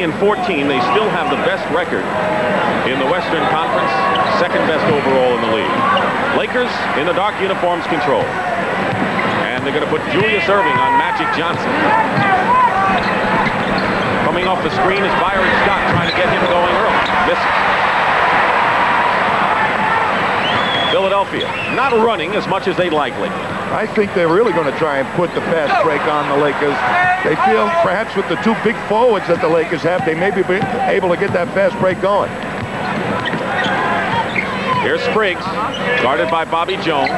30-14. They still have the best record in the Western Conference, second best overall in the league. Lakers in the dark uniforms control. And they're going to put Julius Erving on Magic Johnson. Coming off the screen is Byron Scott, trying to get him going early. Misses. Philadelphia not running as much as they'd like lately. I think they're really going to try and put the fast break on the Lakers. They feel perhaps with the two big forwards that the Lakers have, they may be able to get that fast break going. Here's Spriggs, guarded by Bobby Jones.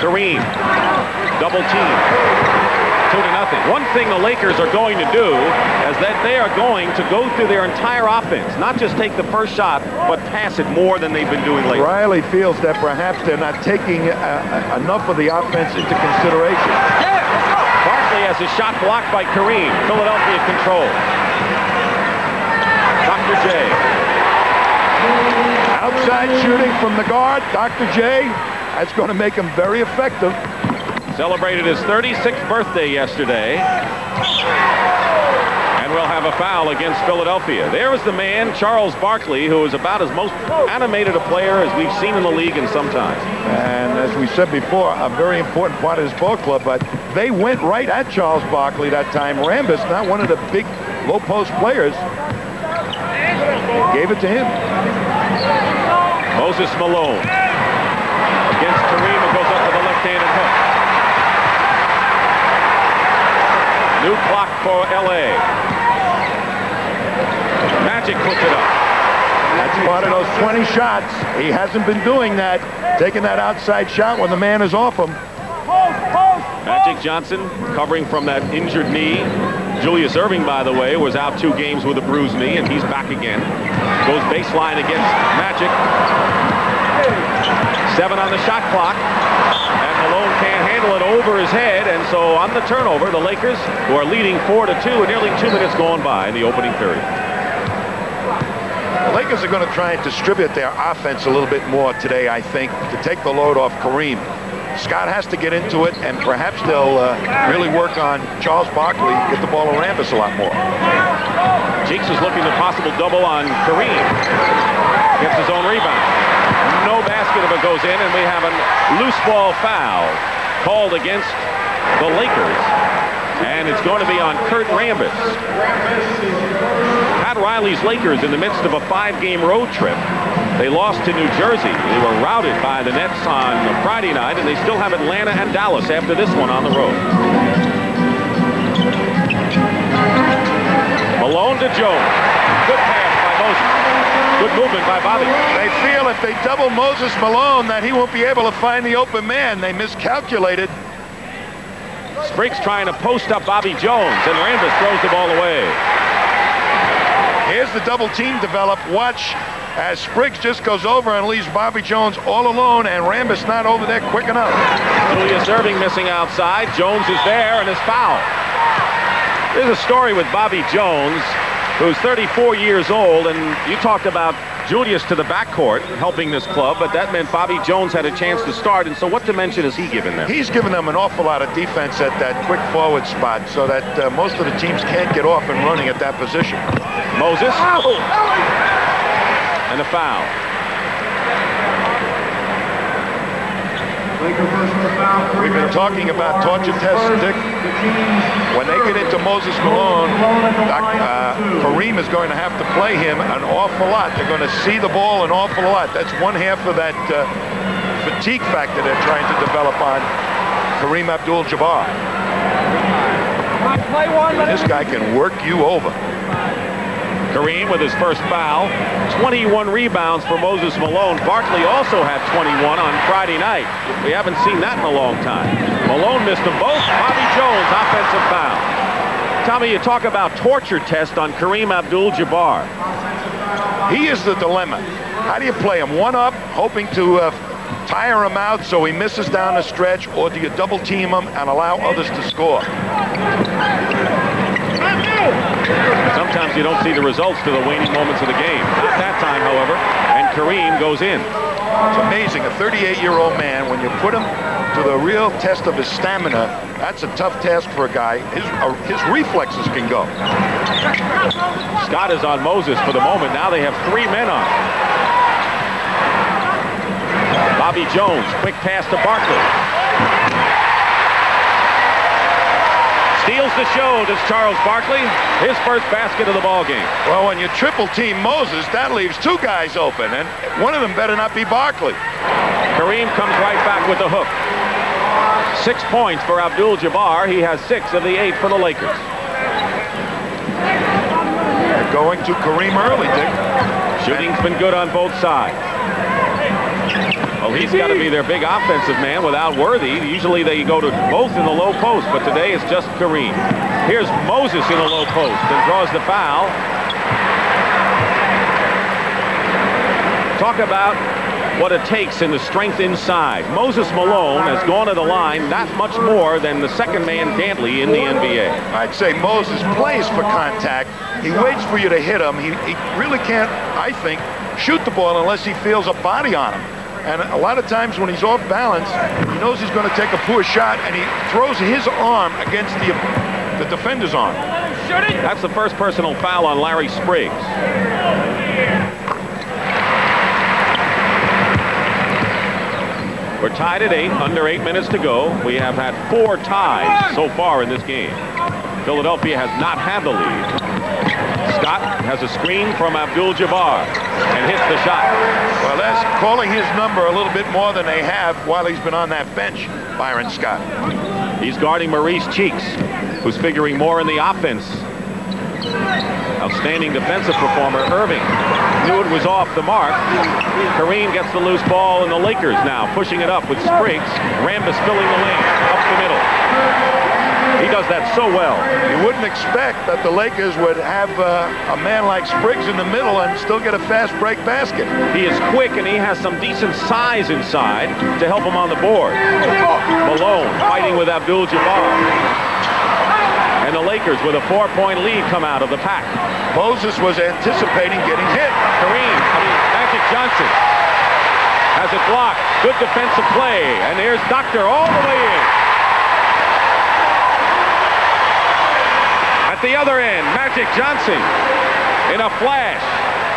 Kareem, double team. 2-0. One thing the Lakers are going to do is that they are going to go through their entire offense, not just take the first shot, but pass it more than they've been doing lately. Riley feels that perhaps they're not taking enough of the offense into consideration. Barkley has his shot blocked by Kareem. Philadelphia control. Dr. J. Outside shooting from the guard, Dr. J. That's going to make him very effective. Celebrated his 36th birthday yesterday. And we'll have a foul against Philadelphia. There is the man, Charles Barkley, who is about as most animated a player as we've seen in the league in some time. And as we said before, a very important part of his ball club, but they went right at Charles Barkley that time. Rambis, not one of the big low post players, gave it to him. Moses Malone against Kareem, who goes up with a left-handed hook. New clock for L.A. Magic puts it up. That's part of those 20 shots. He hasn't been doing that, taking that outside shot when the man is off him. Magic Johnson covering from that injured knee. Julius Erving, by the way, was out 2 games with a bruised knee, and he's back again. Goes baseline against Magic. 7 on the shot clock. And Malone can't handle it over his head, and so on the turnover, the Lakers, who are leading 4-2, and nearly 2 minutes gone by in the opening 30. The Lakers are going to try and distribute their offense a little bit more today, I think, to take the load off Kareem. Scott has to get into it, and perhaps they'll really work on Charles Barkley, get the ball to Rambis a lot more. Cheeks is looking at a possible double on Kareem. Gets his own rebound. No basket if it goes in, and we have a loose ball foul called against the Lakers, and it's going to be on Kurt Rambis. Pat Riley's Lakers in the midst of a 5-game road trip. They lost to New Jersey. They were routed by the Nets on Friday night, and they still have Atlanta and Dallas after this one on the road. Malone to Jones. Good pass by Moses. Good movement by Bobby. They feel if they double Moses Malone that he won't be able to find the open man. They miscalculated. Spriggs trying to post up Bobby Jones, and Rambis throws the ball away. Here's the double team develop. Watch as Spriggs just goes over and leaves Bobby Jones all alone, and Rambis not over there quick enough. Julius Erving missing outside. Jones is there and is fouled. There's a story with Bobby Jones, who's 34 years old, and you talked about Julius to the backcourt helping this club, but that meant Bobby Jones had a chance to start, and so what dimension has he given them? He's given them an awful lot of defense at that quick forward spot so that most of the teams can't get off and running at that position. Moses. And a foul. We've been talking about torture tests, Dick. When they get into Moses Malone, Kareem is going to have to play him an awful lot. They're going to see the ball an awful lot. That's one half of that fatigue factor they're trying to develop on Kareem Abdul-Jabbar. This guy can work you over. Kareem with his first foul. 21 rebounds for Moses Malone. Barkley also had 21 on Friday night. We haven't seen that in a long time. Malone missed them both. Bobby Jones, offensive foul. Tommy, you talk about torture test on Kareem Abdul-Jabbar. He is the dilemma. How do you play him? One up, hoping to tire him out so he misses down the stretch, or do you double team him and allow others to score? Sometimes you don't see the results to the waning moments of the game. Not that time, however, and Kareem goes in. It's amazing. A 38-year-old man, when you put him to the real test of his stamina, that's a tough task for a guy. His reflexes can go. Scott is on Moses for the moment. Now they have 3 men on. Bobby Jones, quick pass to Barkley. Steals the show, does Charles Barkley. His first basket of the ball game. Well, when you triple team Moses, that leaves 2 guys open, and one of them better not be Barkley. Kareem comes right back with the hook. 6 points for Abdul-Jabbar. He has 6 of the 8 for the Lakers. They're going to Kareem early, Dick. Shooting's been good on both sides. Well, he's got to be their big offensive man without Worthy. Usually they go to both in the low post, but today it's just Kareem. Here's Moses in the low post and draws the foul. Talk about what it takes in the strength inside. Moses Malone has gone to the line not much more than the second man Dantley in the NBA. I'd say Moses plays for contact. He waits for you to hit him. He really can't, I think, shoot the ball unless he feels a body on him. And a lot of times when he's off balance, he knows he's going to take a poor shot, and he throws his arm against the defender's arm. That's the first personal foul on Larry Spriggs. We're tied at 8, under 8 minutes to go. We have had 4 ties so far in this game. Philadelphia has not had the lead. Scott has a screen from Abdul-Jabbar and hits the shot. Well, that's calling his number a little bit more than they have while he's been on that bench, Byron Scott. He's guarding Maurice Cheeks, who's figuring more in the offense. Outstanding defensive performer, Irving. Knew it was off the mark. Kareem gets the loose ball, and the Lakers now pushing it up with Spriggs. Rambis filling the lane up the middle. He does that so well. You wouldn't expect that the Lakers would have a man like Spriggs in the middle and still get a fast break basket. He is quick, and he has some decent size inside to help him on the board. Malone fighting with Abdul-Jabbar. And the Lakers with a 4-point lead come out of the pack. Moses was anticipating getting hit. Magic Johnson has it blocked. Good defensive play. And there's Doctor all the way in. At the other end, Magic Johnson in a flash.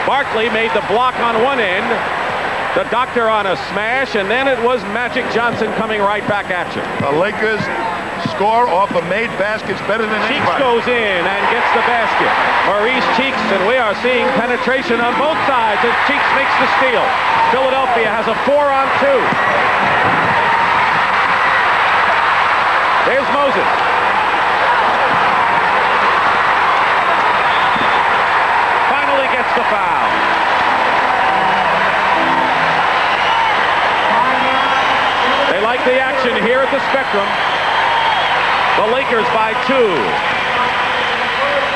Barkley made the block on one end. The Doctor on a smash, and then it was Magic Johnson coming right back at you. The Lakers score off of made baskets better than Cheeks anybody. goes in and gets the basket. Maurice Cheeks, and we are seeing penetration on both sides as Cheeks makes the steal. Philadelphia has a 4-on-2. There's Moses. Finally gets the foul. They like the action here at the Spectrum. The Lakers by 2.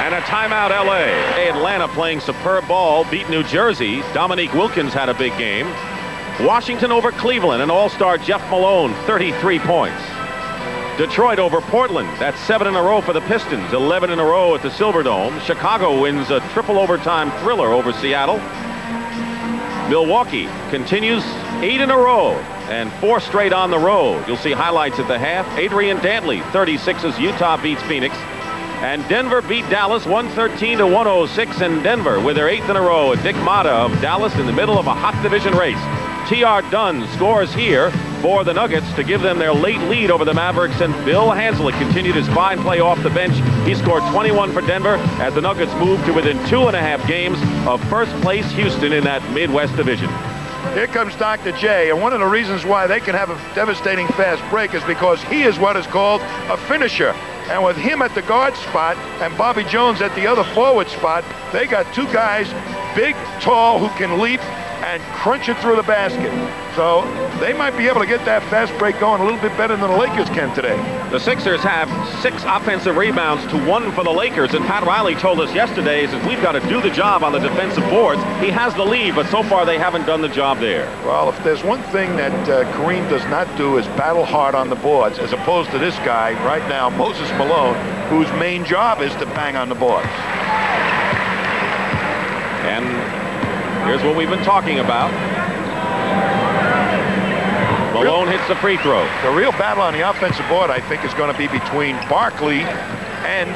And a timeout, LA. Atlanta playing superb ball, beat New Jersey. Dominique Wilkins had a big game. Washington over Cleveland, and all-star Jeff Malone, 33 points. Detroit over Portland. That's 7 in a row for the Pistons, 11 in a row at the Silverdome. Chicago wins a triple overtime thriller over Seattle. Milwaukee continues 8 in a row and 4 straight on the road. You'll see highlights at the half. Adrian Dantley, 36 as Utah beats Phoenix. And Denver beat Dallas 113-106, and Denver with their 8th in a row. Dick Motta of Dallas in the middle of a hot division race. T.R. Dunn scores here for the Nuggets to give them their late lead over the Mavericks, and Bill Hanzlik continued his fine play off the bench. He scored 21 for Denver as the Nuggets moved to within 2.5 games of first place Houston in that Midwest division. Here comes Dr. J, and one of the reasons why they can have a devastating fast break is because he is what is called a finisher. And with him at the guard spot and Bobby Jones at the other forward spot, they got 2 guys, big, tall, who can leap and crunch it through the basket. So they might be able to get that fast break going a little bit better than the Lakers can today. The Sixers have 6 offensive rebounds to 1 for the Lakers, and Pat Riley told us yesterday that we've got to do the job on the defensive boards. He has the lead, but so far they haven't done the job there. Well, if there's one thing that Kareem does not do is battle hard on the boards, as opposed to this guy right now, Moses Malone, whose main job is to bang on the boards. And here's what we've been talking about. Malone hits the free throw. The real battle on the offensive board, I think, is going to be between Barkley and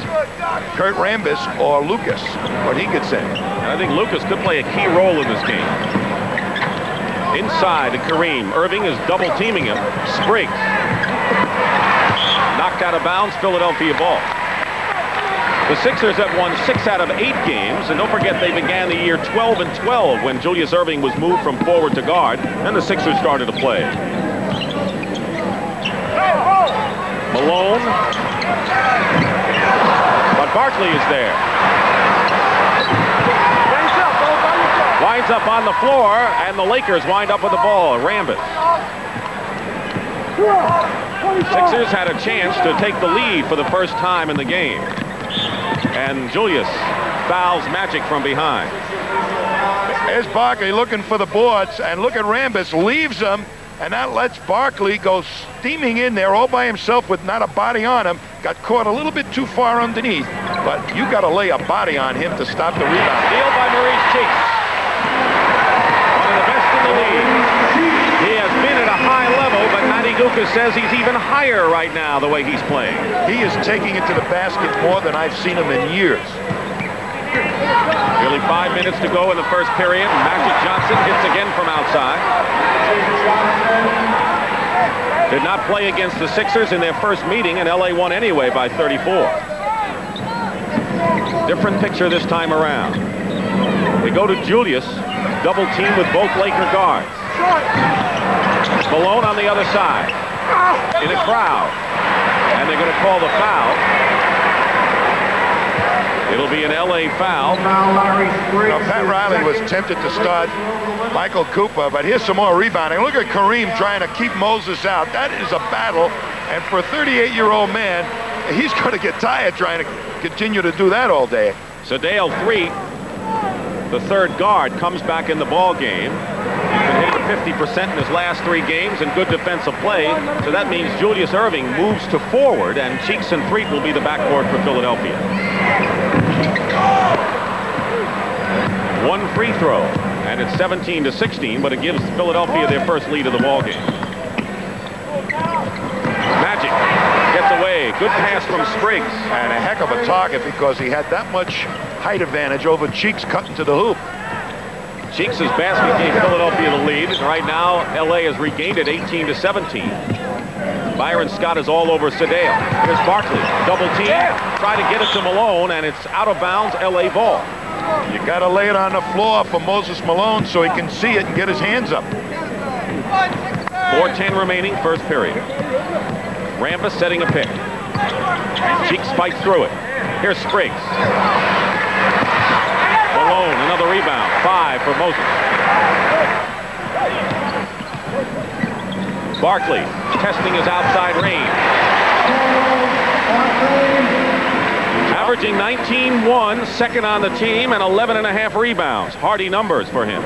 Kurt Rambis or Lucas, what he could say. I think Lucas could play a key role in this game. Inside to Kareem. Irving is double teaming him. Spriggs. Knocked out of bounds, Philadelphia ball. The Sixers have won 6 out of 8 games, and don't forget they began the year 12-12 when Julius Irving was moved from forward to guard, and the Sixers started to play. Malone. But Barkley is there. Winds up on the floor, and the Lakers wind up with the ball. Rambis. Sixers had a chance to take the lead for the first time in the game. And Julius fouls Magic from behind. There's Barkley looking for the boards, and look at Rambis, leaves them, and that lets Barkley go steaming in there all by himself with not a body on him. Got caught a little bit too far underneath, but you got to lay a body on him to stop the rebound. Steal by Maurice Cheeks. One of the best in the league. He has been at a high level, but Matty Gukas says he's even higher right now the way he's playing. He is taking it to the basket more than I've seen him in years. Nearly 5 minutes to go in the first period. Magic Johnson hits again from outside. Did not play against the Sixers in their first meeting, and LA won anyway by 34. Different picture this time around. They go to Julius, double team with both Laker guards. Malone on the other side, in a crowd, and they're going to call the foul. It'll be an LA foul. Pat Riley was tempted to start Michael Cooper, but here's some more rebounding. Look at Kareem trying to keep Moses out. That is a battle, and for a 38-year-old man, he's going to get tired trying to continue to do that all day. Sedale 3, the third guard, comes back in the ball game. He's been hitting 50% in his last 3 games and good defensive play. So that means Julius Irving moves to forward, and Cheeks and Threet will be the backcourt for Philadelphia. 1 free throw, and it's 17-16, but it gives Philadelphia their first lead of the ball game. Magic gets away. Good pass from Spriggs. And a heck of a target because he had that much height advantage over Cheeks cutting to the hoop. Cheeks' basket gave Philadelphia the lead. Right now, LA has regained it 18-17. Byron Scott is all over Sedale. Here's Barkley. Double team. Try to get it to Malone, and it's out of bounds, LA ball. You got to lay it on the floor for Moses Malone so he can see it and get his hands up. 4:10 remaining, first period. Rambis setting a pick. Cheeks fights through it. Here's Spriggs. Malone, another rebound. 5 for Moses. Barkley testing his outside range. Averaging 19-1, second on the team, and 11.5 rebounds. Hardy numbers for him.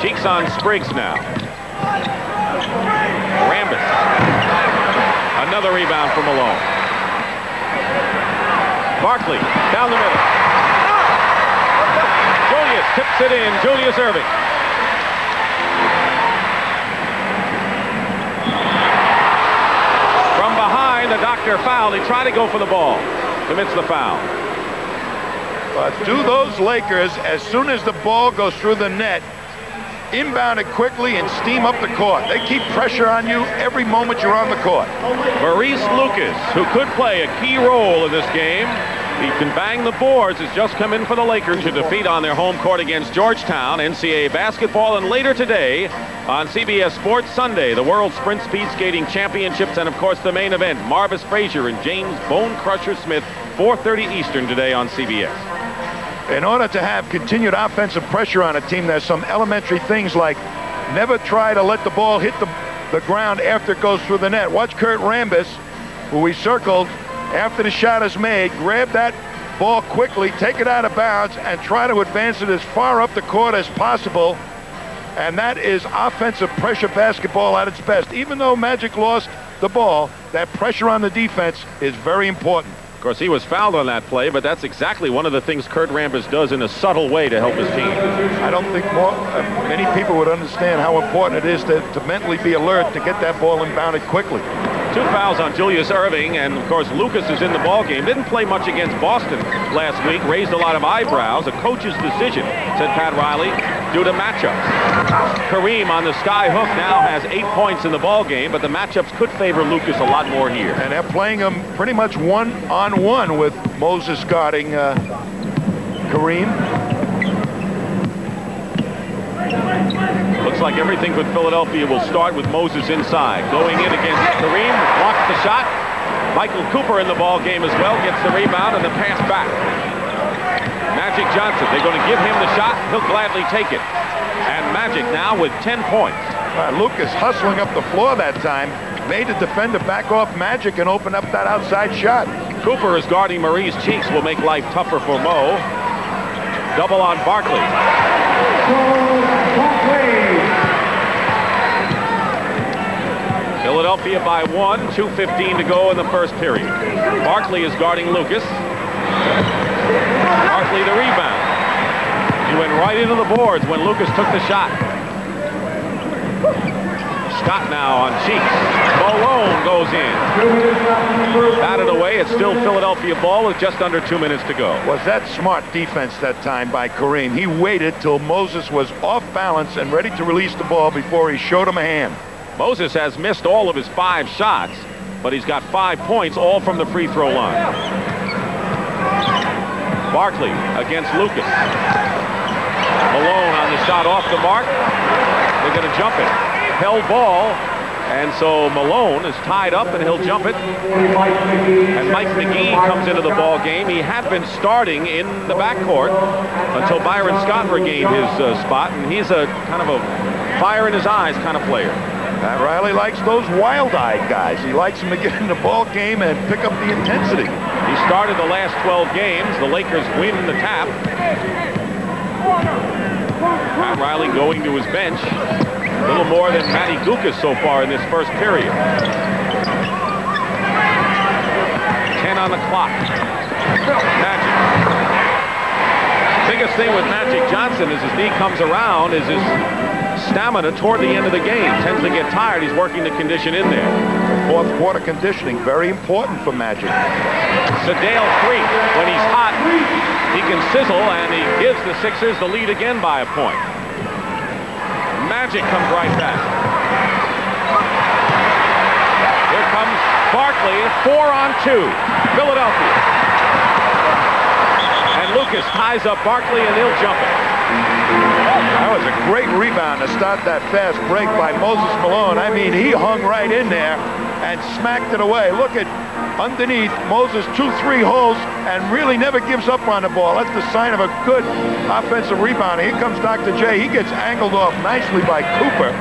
Cheeks on Spriggs now. Rambis. Another rebound for Malone. Barkley down the middle. Julius tips it in. Julius Irving. From behind, the doctor fouled. He tried to go for the ball. Commits the foul. But do those Lakers, as soon as the ball goes through the net, inbound it quickly and steam up the court. They keep pressure on you every moment you're on the court. Maurice Lucas, who could play a key role in this game. He can bang the boards. Has just come in for the Lakers to defeat on their home court against Georgetown. NCAA basketball, and later today on CBS Sports Sunday, the World Sprint Speed Skating Championships, and of course the main event, Marvis Frazier and James Bone Crusher Smith, 4:30 Eastern today on CBS. In order to have continued offensive pressure on a team, there's some elementary things like never try to let the ball hit the ground after it goes through the net. Watch Kurt Rambis, who we circled after the shot is made, grab that ball quickly, take it out of bounds, and try to advance it as far up the court as possible. And that is offensive pressure basketball at its best. Even though Magic lost the ball, that pressure on the defense is very important. Of course, he was fouled on that play, but that's exactly one of the things Kurt Rambis does in a subtle way to help his team. I don't think many people would understand how important it is to mentally be alert to get that ball inbounded quickly. 2 fouls on Julius Erving, and of course Lucas is in the ball game. Didn't play much against Boston last week. Raised a lot of eyebrows. A coach's decision, said Pat Riley, due to matchups. Kareem on the sky hook now has 8 points in the ball game, but the matchups could favor Lucas a lot more here. And they're playing him pretty much one-on-one with Moses guarding Kareem. Looks like everything for Philadelphia will start with Moses inside. Going in against Kareem, blocks the shot. Michael Cooper in the ball game as well, gets the rebound and the pass back. Magic Johnson, they're going to give him the shot. He'll gladly take it. And Magic now with 10 points. Lucas hustling up the floor that time made the defender back off Magic and open up that outside shot. Cooper is guarding Maurice Cheeks, will make life tougher for Mo. Double on Barkley. Philadelphia by 1, 2:15 to go in the first period. Barkley is guarding Lucas. Barkley the rebound. He went right into the boards when Lucas took the shot. Scott now on Cheeks. Malone goes in. Batted away. It's still Philadelphia ball with just under 2 minutes to go. Was that smart defense that time by Kareem? He waited till Moses was off balance and ready to release the ball before he showed him a hand. Moses has missed all of his 5 shots, but he's got 5 points, all from the free throw line. Barkley against Lucas. Malone on the shot off the mark. They're going to jump it. Held ball, and so Malone is tied up and he'll jump it. And Mike McGee comes into the ball game. He had been starting in the backcourt until Byron Scott regained his spot, and he's a kind of a fire in his eyes kind of player. Pat Riley likes those wild-eyed guys. He likes them to get in the ball game and pick up the intensity. He started the last 12 games. The Lakers win the tap. Pat Riley going to his bench. A little more than Matty Gukas so far in this first period. 10 on the clock. Magic. Biggest thing with Magic Johnson is his knee comes around is his stamina toward the end of the game. Tends to get tired. He's working the condition in there. Fourth quarter conditioning, very important for Magic. Sedale 3. When he's hot, he can sizzle, and he gives the Sixers the lead again by a point. Magic comes right back. Here comes Barkley, 4 on 2. Philadelphia. And Lucas ties up Barkley, and he'll jump it. That was a great rebound to start that fast break by Moses Malone. I mean, he hung right in there and smacked it away. Look at underneath Moses, 2-3 holes, and really never gives up on the ball. That's the sign of a good offensive rebound. Here comes Dr. J. He gets angled off nicely by Cooper.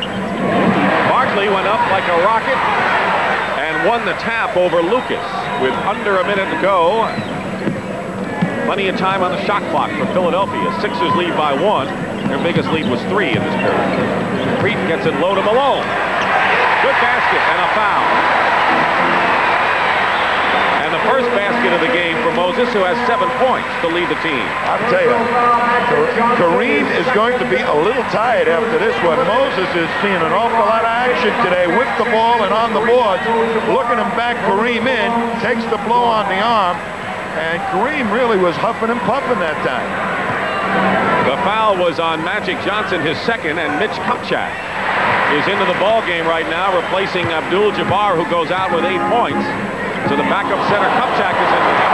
Barkley went up like a rocket and won the tap over Lucas with under a minute to go. Plenty of time on the shot clock for Philadelphia. Sixers lead by 1. Their biggest lead was 3 in this period. Preet gets it low to Malone. Good basket and a foul. And the first basket of the game for Moses, who has 7 points to lead the team. I'll tell you, Kareem is going to be a little tired after this one. Moses is seeing an awful lot of action today with the ball and on the boards. Looking him back, Kareem in, takes the blow on the arm. And Kareem really was huffing and puffing that time. The foul was on Magic Johnson, his second, and Mitch Kupchak is into the ball game right now, replacing Abdul-Jabbar, who goes out with 8 points. So the backup center, Kupchak, is in there.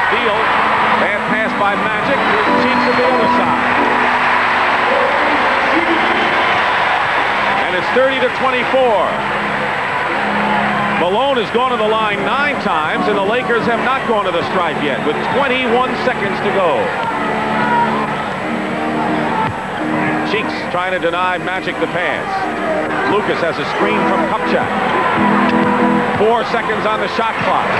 Steal, bad pass by Magic, Cheeks to the other side. And it's 30-24. Malone has gone to the line 9 times, and the Lakers have not gone to the stripe yet, with 21 seconds to go. Cheeks trying to deny Magic the pass. Lucas has a screen from Kupchak. 4 seconds on the shot clock.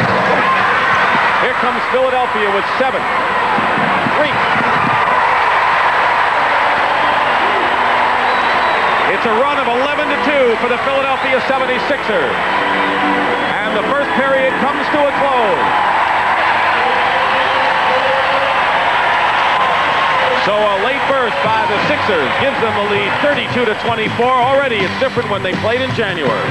Here comes Philadelphia with 7. 3. It's a run of 11-2 for the Philadelphia 76ers. And the first period comes to a close. So a late burst by the Sixers gives them the lead 32-24. Already it's different when they played in January.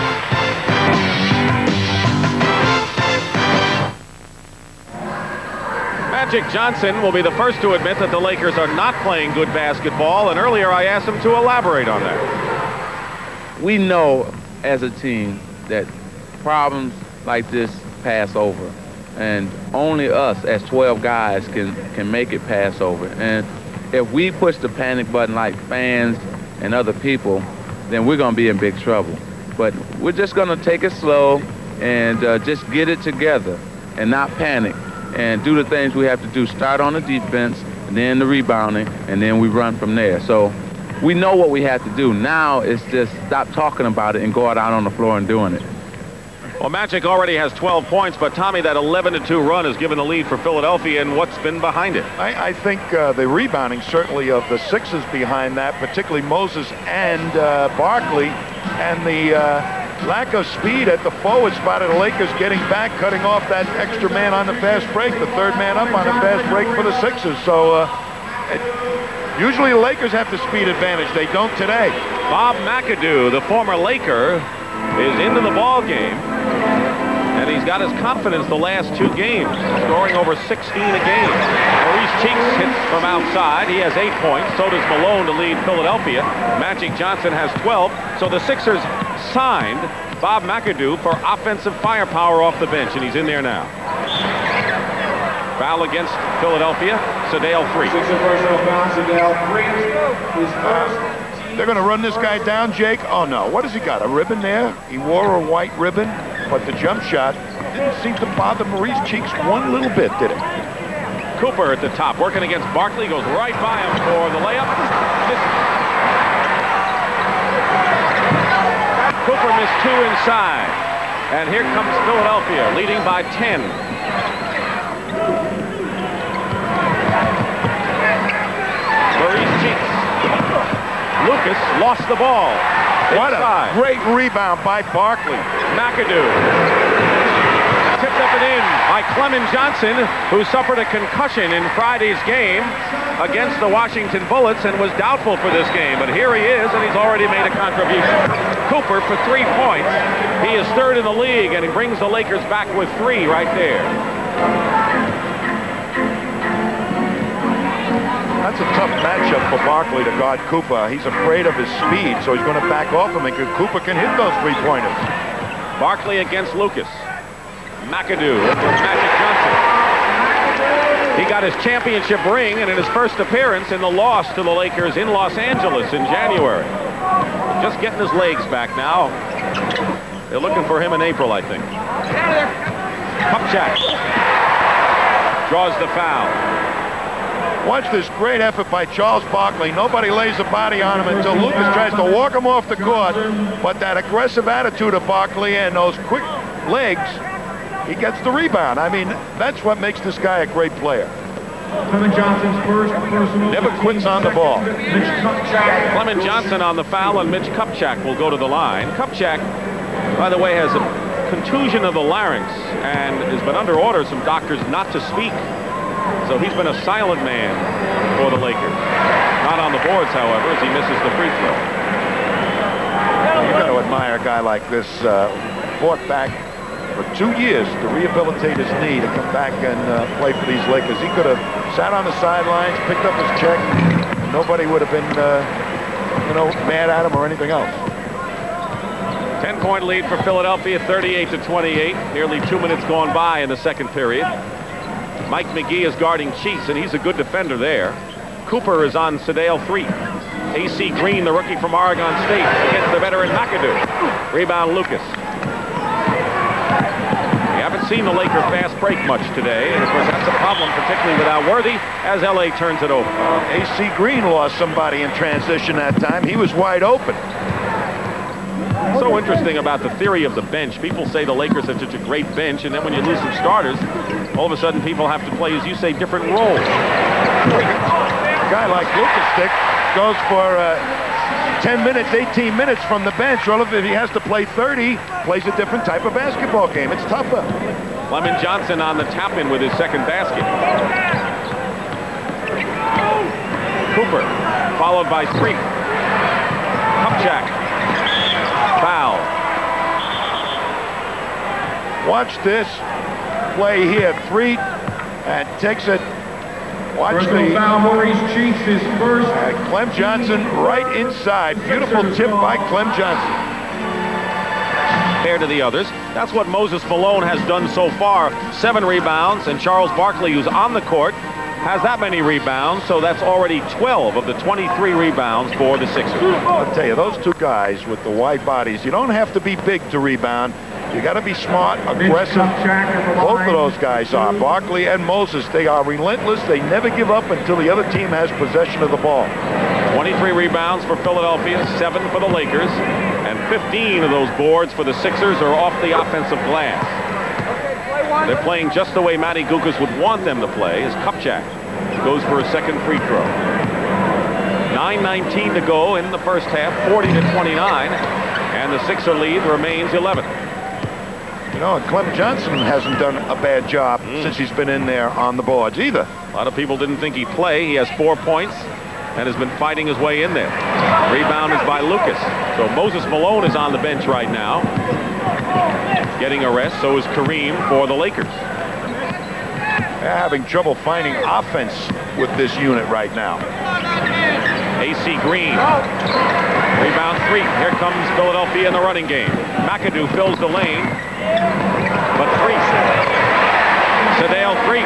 Magic Johnson will be the first to admit that the Lakers are not playing good basketball, and earlier I asked him to elaborate on that. We know as a team that problems like this pass over, and only us as 12 guys can make it pass over. And if we push the panic button like fans and other people, then we're going to be in big trouble. But we're just going to take it slow and just get it together and not panic and do the things we have to do. Start on the defense, and then the rebounding, and then we run from there. So we know what we have to do. Now it's just stop talking about it and go out on the floor and doing it. Well, Magic already has 12 points, but Tommy, that 11-2 run has given the lead for Philadelphia, and what's been behind it? I think the rebounding certainly of the Sixers behind that, particularly Moses and Barkley, and the lack of speed at the forward spot of the Lakers getting back, cutting off that extra man on the fast break, the third man up on the fast break for the Sixers. So usually the Lakers have the speed advantage. They don't today. Bob McAdoo, the former Laker, is into the ball game, and he's got his confidence the last 2 games, scoring over 16 a game. Maurice Cheeks hits from outside. He has 8 points. So does Malone to lead Philadelphia. Magic Johnson has 12. So the Sixers signed Bob McAdoo for offensive firepower off the bench, and he's in there now. Foul against Philadelphia. Sedale 3. They're going to run this guy down, Jake. Oh, no. What has he got? A ribbon there? He wore a white ribbon, but the jump shot didn't seem to bother Maurice Cheeks one little bit, did it? Cooper at the top, working against Barkley, goes right by him for the layup. Cooper missed 2 inside. And here comes Philadelphia, leading by 10. Maurice Cheeks. Lucas lost the ball. What inside. A great rebound by Barkley. McAdoo. Tipped up and in by Clement Johnson, who suffered a concussion in Friday's game against the Washington Bullets and was doubtful for this game. But here he is, and he's already made a contribution. Cooper for 3 points. He is third in the league, and he brings the Lakers back with 3 right there. That's a tough matchup for Barkley to guard Cooper. He's afraid of his speed, so he's going to back off him, and Cooper can hit those 3-pointers. Barkley against Lucas. McAdoo for Magic Johnson. He got his championship ring, and in his first appearance in the loss to the Lakers in Los Angeles in January. Just getting his legs back now. They're looking for him in April, I think. Kupchak draws the foul. Watch this great effort by Charles Barkley. Nobody lays a body on him until Lucas tries to walk him off the court. But that aggressive attitude of Barkley and those quick legs, he gets the rebound. I mean, that's what makes this guy a great player. Clement Johnson's first personal. Never quits on the ball. Clement Johnson on the foul, and Mitch Kupchak will go to the line. Kupchak, by the way, has a contusion of the larynx and has been under orders from doctors not to speak. So he's been a silent man for the Lakers. Not on the boards, however, as he misses the free throw. You got to admire a guy like this. Fought back for 2 years to rehabilitate his knee to come back and play for these Lakers. He could have sat on the sidelines, picked up his check. Nobody would have been, mad at him or anything else. 10-point lead for Philadelphia, 38-28. Nearly 2 minutes gone by in the second period. Mike McGee is guarding Cheeks, and he's a good defender there. Cooper is on Sedale 3. A.C. Green, the rookie from Oregon State, against the veteran McAdoo. Rebound Lucas. We haven't seen the Laker fast break much today, and of course that's a problem, particularly without Worthy, as L.A. turns it over. A.C. Green lost somebody in transition that time. He was wide open. So interesting about the theory of the bench. People say the Lakers have such a great bench, and then when you lose some starters, all of a sudden people have to play, as you say, different roles. A guy like Lucas goes for 10 minutes, 18 minutes from the bench. Well, if he has to play 30, plays a different type of basketball game. It's tougher. Clement Johnson on the tap-in with his second basket. Cooper, followed by Street. Kupchak. Foul. Watch this play here. Threet and takes it. Watch Personal foul, Maurice Cheeks, his first. Clem Johnson right inside. Beautiful tip by Clem Johnson. Compared to the others, that's what Moses Malone has done so far. 7 rebounds, and Charles Barkley, who's on the court, has that many rebounds, so that's already 12 of the 23 rebounds for the Sixers. I'll tell you, those two guys with the wide bodies, you don't have to be big to rebound. You got to be smart, aggressive. Both of those guys are. Barkley and Moses, they are relentless. They never give up until the other team has possession of the ball. 23 rebounds for Philadelphia, 7 for the Lakers, and 15 of those boards for the Sixers are off the offensive glass. They're playing just the way Matty Gukas would want them to play, as Kupchak goes for a second free throw. 9:19 to go in the first half, 40-29, and the Sixer lead remains 11. You know, Clem Johnson hasn't done a bad job since he's been in there on the boards either. A lot of people didn't think he'd play. He has 4 points and has been fighting his way in there. Rebound is by Lucas. So Moses Malone is on the bench right now, getting a rest. So is Kareem for the Lakers. They're having trouble finding offense with this unit right now. AC Green. Rebound 3. Here comes Philadelphia in the running game. McAdoo fills the lane. But 3. Sedale 3.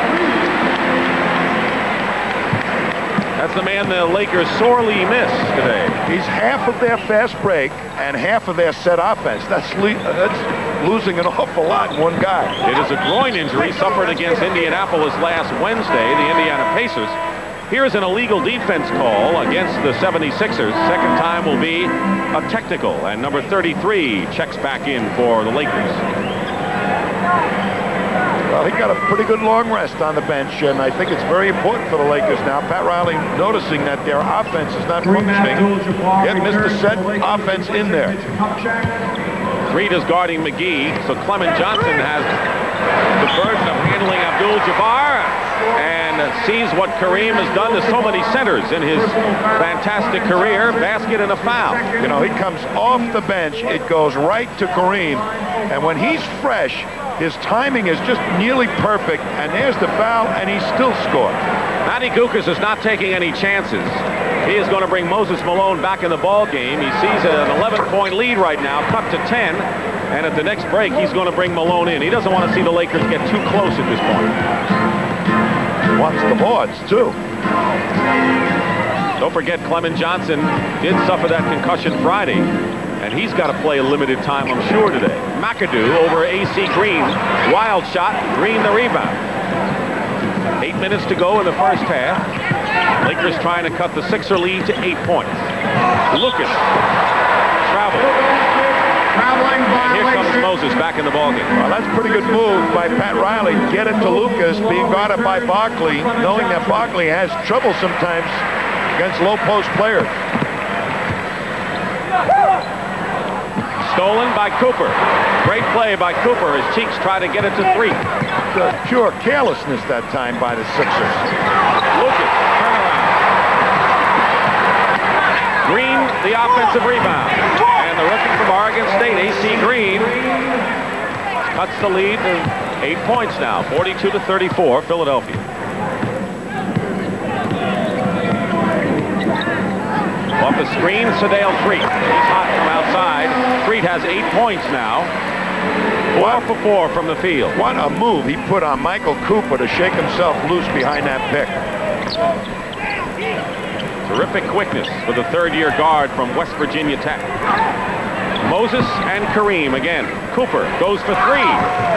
That's the man the Lakers sorely missed today. He's half of their fast break and half of their set offense. That's losing an awful lot in one guy. It is a groin injury suffered against Indianapolis last Wednesday, the Indiana Pacers. Here's an illegal defense call against the 76ers. Second time will be a technical, and number 33 checks back in for the Lakers. Well, he got a pretty good long rest on the bench, and I think it's very important for the Lakers now. Pat Riley noticing that their offense is not functioning. Yet Mr. Set offense in there. Reed is guarding McGee, so Clement Johnson has the burden of handling Abdul-Jabbar and sees what Kareem has done to so many centers in his fantastic career. Basket and a foul. You know, he comes off the bench, it goes right to Kareem, and when he's fresh, his timing is just nearly perfect, and there's the foul, and he still scored. Matty Gukas is not taking any chances. He is going to bring Moses Malone back in the ball game. He sees an 11-point lead right now, cut to 10, and at the next break, he's going to bring Malone in. He doesn't want to see the Lakers get too close at this point. Wants the boards, too. Don't forget, Clement Johnson did suffer that concussion Friday, and he's got to play a limited time, I'm sure, today. McAdoo over AC Green. Wild shot. Green the rebound. 8 minutes to go in the first half. Lakers trying to cut the Sixer lead to 8 points. Lucas. Travel. And here comes Moses back in the ballgame. Well, that's a pretty good move by Pat Riley. Get it to Lucas, being guarded by Barkley, knowing that Barkley has trouble sometimes against low post players. Stolen by Cooper. Great play by Cooper as Cheeks try to get it to 3. Pure carelessness that time by the Sixers. Lucas, turnaround. Green, the offensive rebound. And the rookie from Oregon State, AC Green, cuts the lead to 8 points now, 42-34, Philadelphia. Off the screen, Sedale Threet. He's hot from outside. Threet has 8 points now. 4 for 4 from the field. What a move he put on Michael Cooper to shake himself loose behind that pick. Terrific quickness for the third-year guard from West Virginia Tech. Moses and Kareem again. Cooper goes for 3.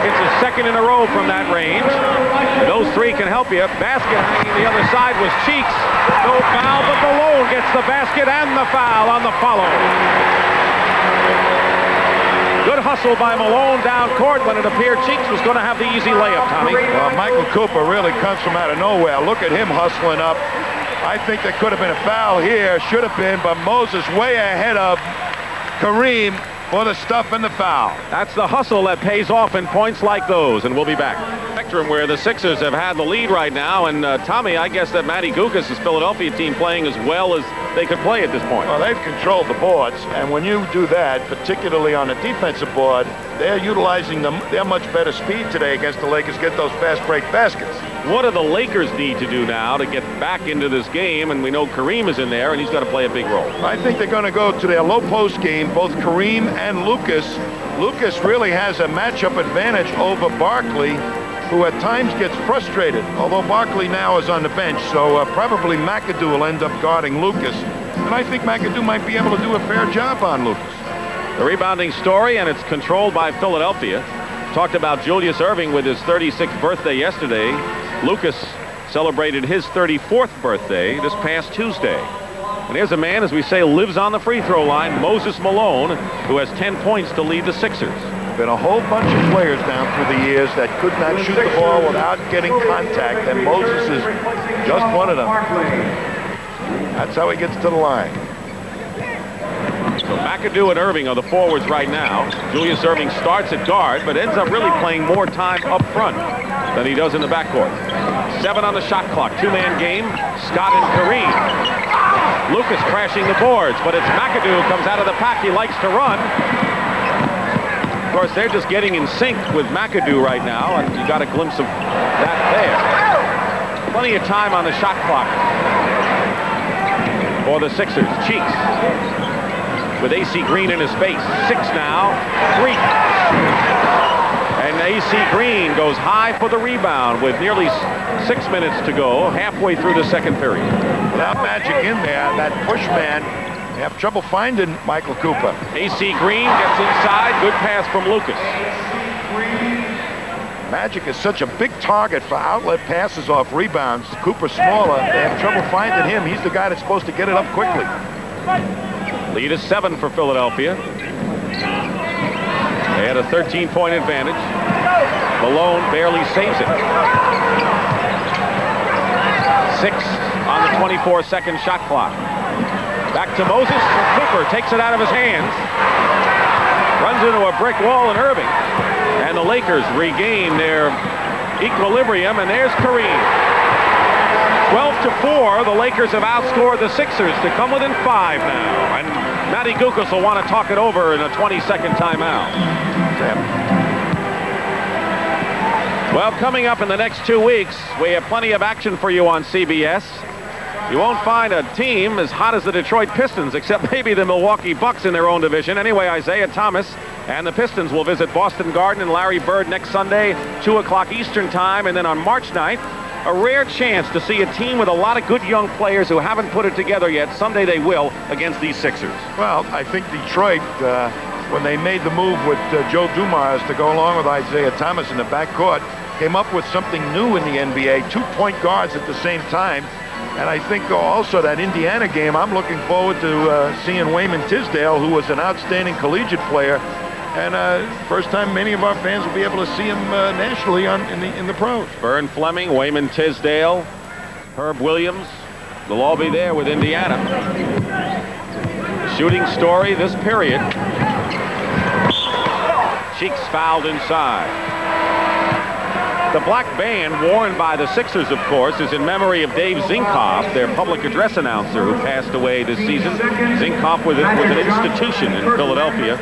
It's his second in a row from that range. And those 3 can help you. Basket hanging the other side was Cheeks. No foul, but Malone gets the basket and the foul on the follow. Good hustle by Malone down court when it appeared Cheeks was going to have the easy layup, Tommy. Well, Michael Cooper really comes from out of nowhere. Look at him hustling up I think there could have been a foul here. Should have been, but Moses way ahead of Kareem for the stuff and the foul. That's the hustle that pays off in points like those, and we'll be back. Spectrum where the Sixers have had the lead right now, and Tommy, I guess that Matty Gukas' Philadelphia team playing as well as they could play at this point. Well, they've controlled the boards, and when you do that, particularly on the defensive board, they're utilizing their much better speed today against the Lakers, get those fast break baskets. What do the Lakers need to do now to get back into this game? And we know Kareem is in there, and he's got to play a big role. I think they're going to go to their low post game, both Kareem and Lucas. Lucas really has a matchup advantage over Barkley, who at times gets frustrated, although Barkley now is on the bench, so probably McAdoo will end up guarding Lucas. And I think McAdoo might be able to do a fair job on Lucas. The rebounding story, and it's controlled by Philadelphia. Talked about Julius Erving with his 36th birthday yesterday. Lucas celebrated his 34th birthday this past Tuesday. And here's a man, as we say, lives on the free throw line, Moses Malone, who has 10 points to lead the Sixers. Been a whole bunch of players down through the years that could not shoot the ball without getting contact, and Moses is just one of them. That's how he gets to the line. So McAdoo and Erving are the forwards right now. Julius Erving starts at guard, but ends up really playing more time up front than he does in the backcourt. 7 on the shot clock, 2-man game. Scott and Kareem. Lucas crashing the boards, but it's McAdoo who comes out of the pack. He likes to run. Of course, they're just getting in sync with McAdoo right now, and you got a glimpse of that there. Plenty of time on the shot clock for the Sixers. Cheeks with AC Green in his face. 6 now. 3. And AC Green goes high for the rebound with nearly 6 minutes to go, halfway through the second period. Without Magic in there, that push man, they have trouble finding Michael Cooper. AC Green gets inside. Good pass from Lucas. Magic is such a big target for outlet passes off rebounds. Cooper smaller. They have trouble finding him. He's the guy that's supposed to get it up quickly. Lead is 7 for Philadelphia. They had a 13-point advantage. Malone barely saves it. 6 on the 24-second shot clock. Back to Moses. Cooper takes it out of his hands. Runs into a brick wall in Erving. And the Lakers regain their equilibrium, and there's Kareem. 12-4, the Lakers have outscored the Sixers to come within 5 now. And Matty Gukas will want to talk it over in a 20-second timeout. Well, coming up in the next 2 weeks, we have plenty of action for you on CBS. You won't find a team as hot as the Detroit Pistons, except maybe the Milwaukee Bucks in their own division. Anyway, Isaiah Thomas and the Pistons will visit Boston Garden and Larry Bird next Sunday, 2 o'clock Eastern time. And then on March 9th, a rare chance to see a team with a lot of good young players who haven't put it together yet. Someday they will against these Sixers. Well, I think Detroit, when they made the move with Joe Dumars to go along with Isaiah Thomas in the backcourt, came up with something new in the NBA, 2 point guards at the same time. And I think also that Indiana game, I'm looking forward to seeing Wayman Tisdale, who was an outstanding collegiate player. And first time many of our fans will be able to see him nationally in the pros. Vern Fleming, Wayman Tisdale, Herb Williams, they'll all be there with Indiana. The shooting story this period. Cheeks fouled inside. The black band worn by the Sixers, of course, is in memory of Dave Zinkoff, their public address announcer who passed away this season. Zinkoff was an institution in Philadelphia,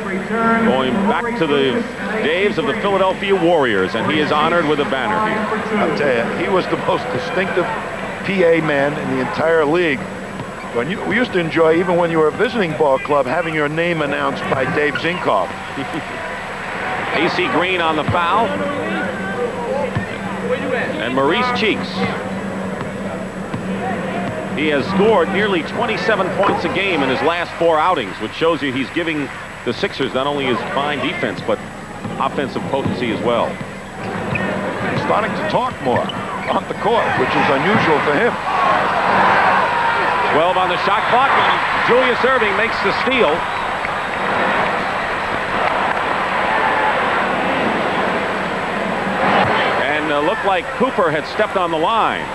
going back to the days of the Philadelphia Warriors, and he is honored with a banner here. I'll tell you, he was the most distinctive PA man in the entire league. We used to enjoy, even when you were a visiting ball club, having your name announced by Dave Zinkoff. AC Green on the foul. And Maurice Cheeks. He has scored nearly 27 points a game in his last 4 outings, which shows you he's giving the Sixers not only his fine defense, but offensive potency as well. He's starting to talk more off the court, which is unusual for him. 12 on the shot clock, and Julius Erving makes the steal. Looked like Cooper had stepped on the line.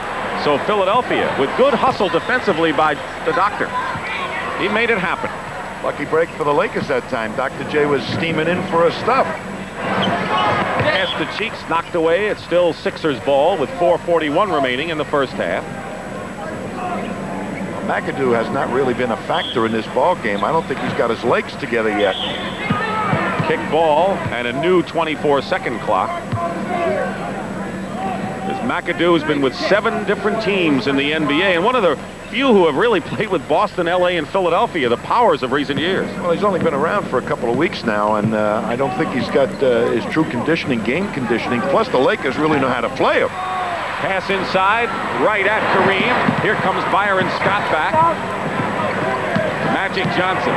So Philadelphia, with good hustle defensively by the doctor, he made it happen. Lucky break for the Lakers that time. Dr. J was steaming in for a stuff. Pass to Cheeks, knocked away. It's still Sixers ball with 4:41 remaining in the first half. McAdoo has not really been a factor in this ball game. I don't think he's got his legs together yet. Kick ball and a new 24-second clock. As McAdoo has been with 7 different teams in the NBA, and one of the few who have really played with Boston, LA, and Philadelphia, the powers of recent years. Well, he's only been around for a couple of weeks now, and I don't think he's got his true conditioning, game conditioning. Plus, the Lakers really know how to play him. Pass inside, right at Kareem. Here comes Byron Scott back. Magic Johnson.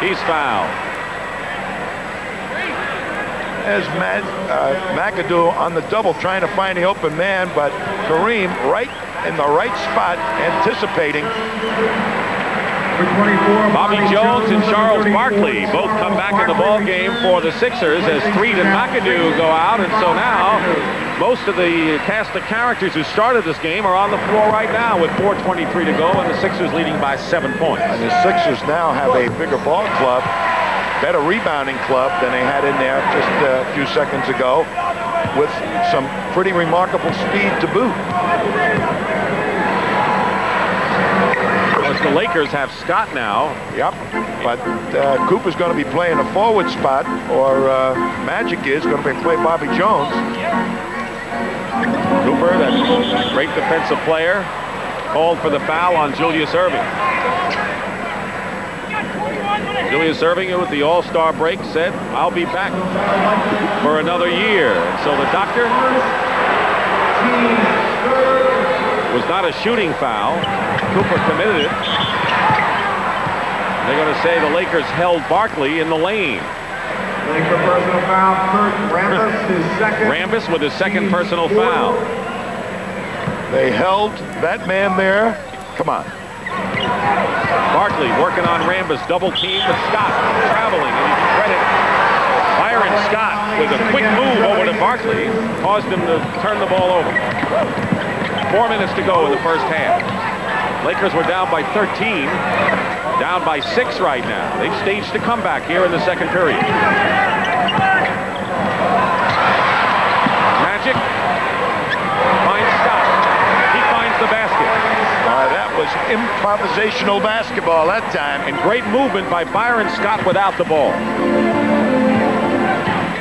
He's fouled. As McAdoo on the double trying to find the open man, but Kareem right in the right spot, anticipating. Bobby Jones and Charles Barkley both come back in the ball game for the Sixers as Threed and McAdoo go out, and so now most of the cast of characters who started this game are on the floor right now with 4:23 to go, and the Sixers leading by 7 points. And the Sixers now have a bigger ball club, better rebounding club than they had in there just a few seconds ago, with some pretty remarkable speed to boot. The Lakers have Scott now. Yep, but Cooper's going to be playing a forward spot, or Magic is going to be play Bobby Jones. Cooper, that great defensive player, called for the foul on Julius Erving. Julius Erving, who at the All-Star break said, "I'll be back for another year." And so the doctor was not a shooting foul. Cooper committed it. They're going to say the Lakers held Barkley in the lane. Laker personal foul, Kurt Rambis, his second. Rambis with his second personal foul. They held that man there. Come on. Barkley working on Rambis, double team with Scott traveling, and you can credit Byron Scott with a quick move over to Barkley, caused him to turn the ball over. 4 minutes to go in the first half. Lakers were down by 13, down by 6 right now. They've staged a comeback here in the second period. Magic finds Scott. He finds the basket. That was improvisational basketball that time. And great movement by Byron Scott without the ball.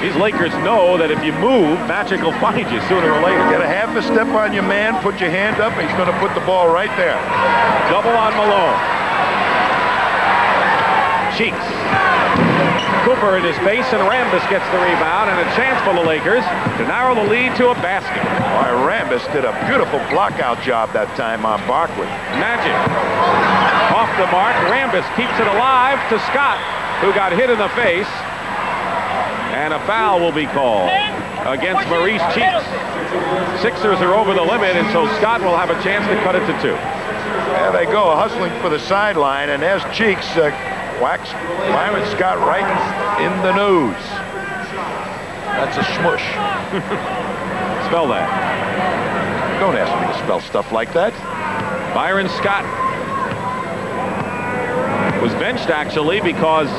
These Lakers know that if you move, Magic will find you sooner or later. Get a half a step on your man, put your hand up, and he's going to put the ball right there. Double on Malone. Cheeks. Cooper in his face, and Rambis gets the rebound, and a chance for the Lakers to narrow the lead to a basket. Boy, Rambis did a beautiful block-out job that time on Barkley. Magic. Off the mark, Rambis keeps it alive to Scott, who got hit in the face. And a foul will be called against Maurice Cheeks. Sixers are over the limit, and so Scott will have a chance to cut it to 2. There they go, hustling for the sideline, and there's Cheeks whacks Byron Scott right in the nose. That's a smush. Spell that. Don't ask me to spell stuff like that. Byron Scott was benched, actually, because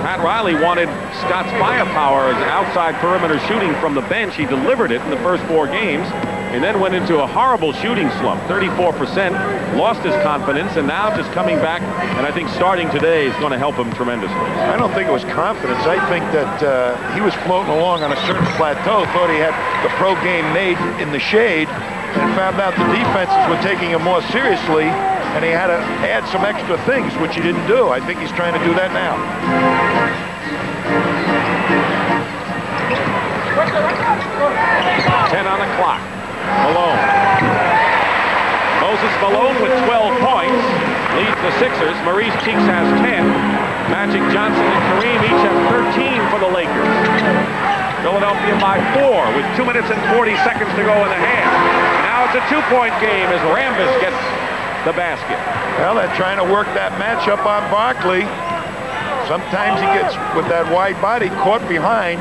Pat Riley wanted Scott's firepower as outside perimeter shooting from the bench. He delivered it in the first 4 games and then went into a horrible shooting slump, 34%, lost his confidence, and now just coming back, and I think starting today is going to help him tremendously. I don't think it was confidence. I think that he was floating along on a certain plateau, thought he had the pro game made in the shade, and found out the defenses were taking him more seriously, and he had to add some extra things, which he didn't do. I think he's trying to do that now. 10 on the clock. Malone. Moses Malone with 12 points leads the Sixers. Maurice Cheeks has 10. Magic Johnson and Kareem each have 13 for the Lakers. Philadelphia by 4 with 2 minutes and 40 seconds to go in the half. Now it's a 2-point game as Rambis gets the basket. Well, they're trying to work that matchup on Barkley. Sometimes he gets, with that wide body, caught behind,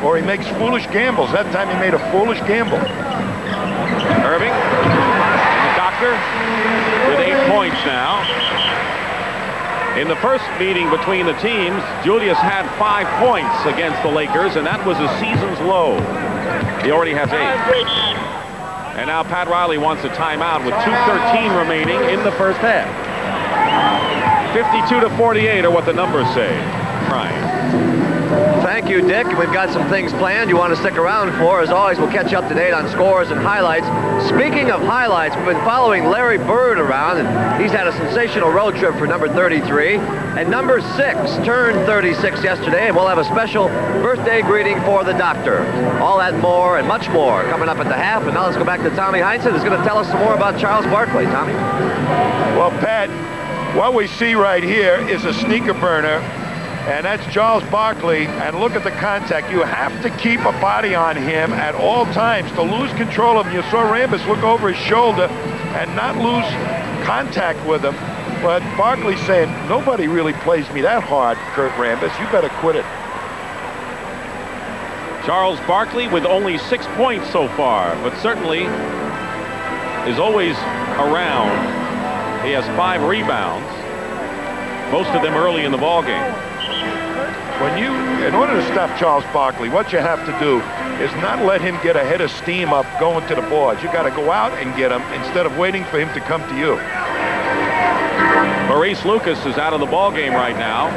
or he makes foolish gambles. That time he made a foolish gamble. Irving, the doctor, with 8 points now. In the first meeting between the teams, Julius had 5 points against the Lakers, and that was a season's low. He already has 8. And now Pat Riley wants a timeout with 2:13 remaining in the first half. 52-48 are what the numbers say. Ryan. Thank you, Dick. We've got some things planned you want to stick around for. As always, we'll catch you up to date on scores and highlights. Speaking of highlights, we've been following Larry Bird around, and he's had a sensational road trip for number 33. And number 6 turned 36 yesterday, and we'll have a special birthday greeting for the doctor. All that and more and much more coming up at the half. And now let's go back to Tommy Heinsohn, who's going to tell us some more about Charles Barkley. Tommy? Well, Pat, what we see right here is a sneaker burner, and that's Charles Barkley. And look at the contact. You have to keep a body on him at all times to lose control of him. You saw Rambis look over his shoulder and not lose contact with him. But Barkley's saying, nobody really plays me that hard, Kurt Rambis. You better quit it. Charles Barkley with only 6 points so far, but certainly is always around. He has 5 rebounds, most of them early in the ball game. In order to stop Charles Barkley, what you have to do is not let him get a head of steam up going to the boards. You got to go out and get him instead of waiting for him to come to you. Maurice Lucas is out of the ball game right now.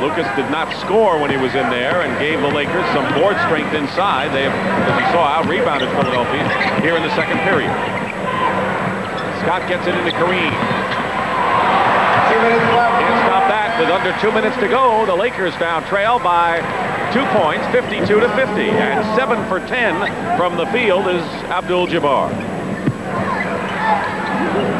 Lucas did not score when he was in there and gave the Lakers some board strength inside. They have, as you saw, out-rebounded Philadelphia here in the second period. Scott gets it into Kareem. Can't stop that with under 2 minutes to go. The Lakers now trail by 2 points, 52-50, and 7 for 10 from the field is Abdul-Jabbar.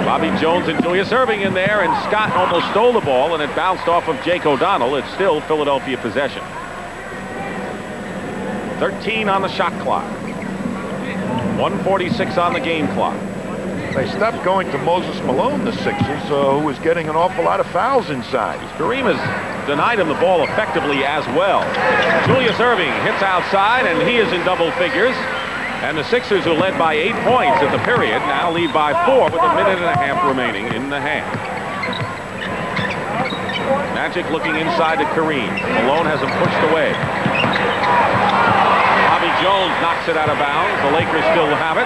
Bobby Jones and Julius Irving in there, and Scott almost stole the ball, and it bounced off of Jake O'Donnell. It's still Philadelphia possession. 13 on the shot clock. 1:46 on the game clock. They stopped going to Moses Malone, the Sixers, who was getting an awful lot of fouls inside. Kareem has denied him the ball effectively as well. Julius Irving hits outside, and he is in double figures. And the Sixers, who led by 8 points at the period, now lead by 4 with a minute and a half remaining in the half. Magic looking inside to Kareem. Malone has him pushed away. Bobby Jones knocks it out of bounds. The Lakers still have it.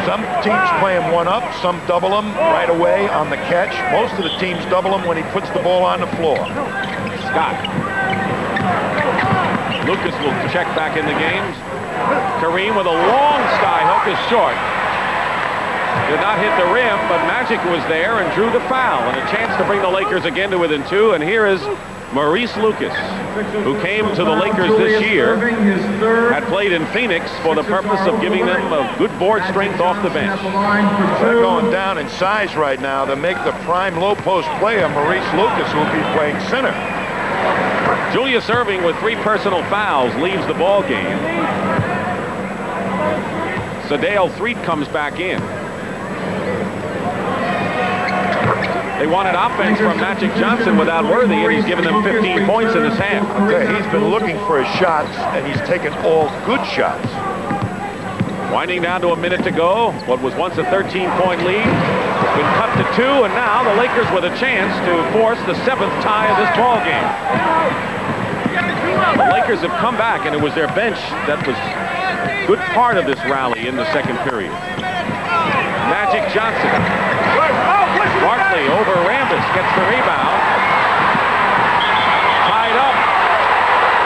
Some teams play him one up, some double him right away on the catch. Most of the teams double him when he puts the ball on the floor. Scott. Lucas will check back in the game. Kareem with a long sky hook is short. Did not hit the rim, but Magic was there and drew the foul, and a chance to bring the Lakers again to within 2. And here is Maurice Lucas, who came to the Lakers this year, had played in Phoenix for the purpose of giving them a good board strength off the bench. They're going down in size right now to make the prime low post player, Maurice Lucas, who will be playing center. Julius Irving with 3 personal fouls leaves the ball game. Sedale Threet comes back in. They wanted offense from Magic Johnson without Worthy, and he's given them 15 points in this half. Okay, he's been looking for his shots, and he's taken all good shots. Winding down to a minute to go. What was once a 13-point lead has been cut to 2, and now the Lakers with a chance to force the 7th tie of this ball game. The Lakers have come back, and it was their bench that was a good part of this rally in the second period. Magic Johnson. Barkley over Rambis, gets the rebound. Tied up.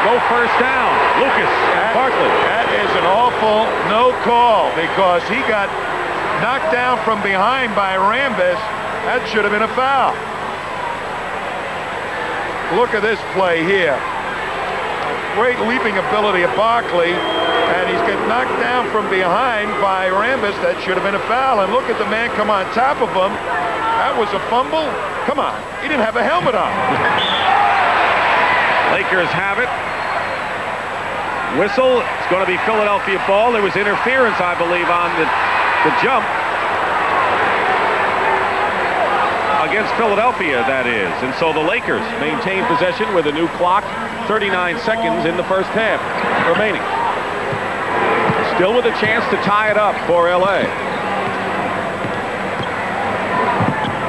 No first down. Lucas and Barkley. That is an awful no call because he got knocked down from behind by Rambis. That should have been a foul. Look at this play here. Great leaping ability of Barkley, and he's getting knocked down from behind by Rambis. That should have been a foul. And look at the man come on top of him. That was a fumble. Come on, he didn't have a helmet on. Lakers have it. Whistle. It's going to be Philadelphia ball. There was interference, I believe, on the jump. Against Philadelphia, that is. And so the Lakers maintain possession with a new clock. 39 seconds in the first half remaining. Still with a chance to tie it up for L.A.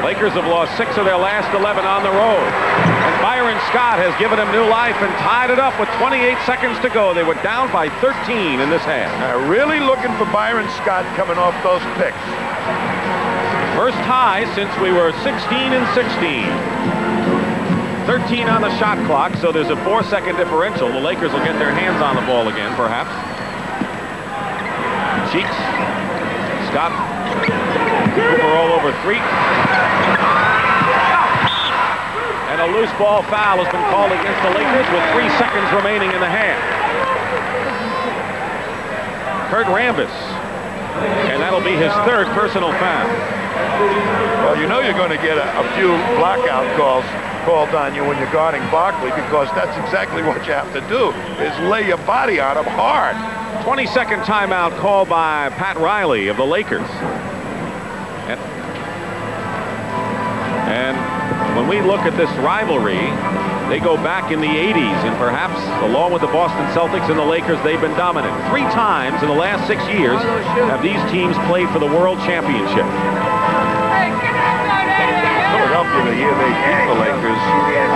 Lakers have lost 6 of their last 11 on the road. And Byron Scott has given them new life and tied it up with 28 seconds to go. They were down by 13 in this half. Really looking for Byron Scott coming off those picks. First high since we were 16 and 16. 13 on the shot clock, so there's a 4-second differential. The Lakers will get their hands on the ball again, perhaps. Cheeks. Scott. Cooper all over 3. And a loose ball foul has been called against the Lakers with 3 seconds remaining in the half. Kurt Rambis. And that'll be his 3rd personal foul. Well, you know you're going to get a few blackout calls called on you when you're guarding Barkley, because that's exactly what you have to do, is lay your body on him hard. 20-second timeout called by Pat Riley of the Lakers. And when we look at this rivalry, they go back in the 80s, and perhaps along with the Boston Celtics and the Lakers, they've been dominant. 3 times in the last 6 years have these teams played for the World Championship. Philadelphia, the year they beat the Lakers,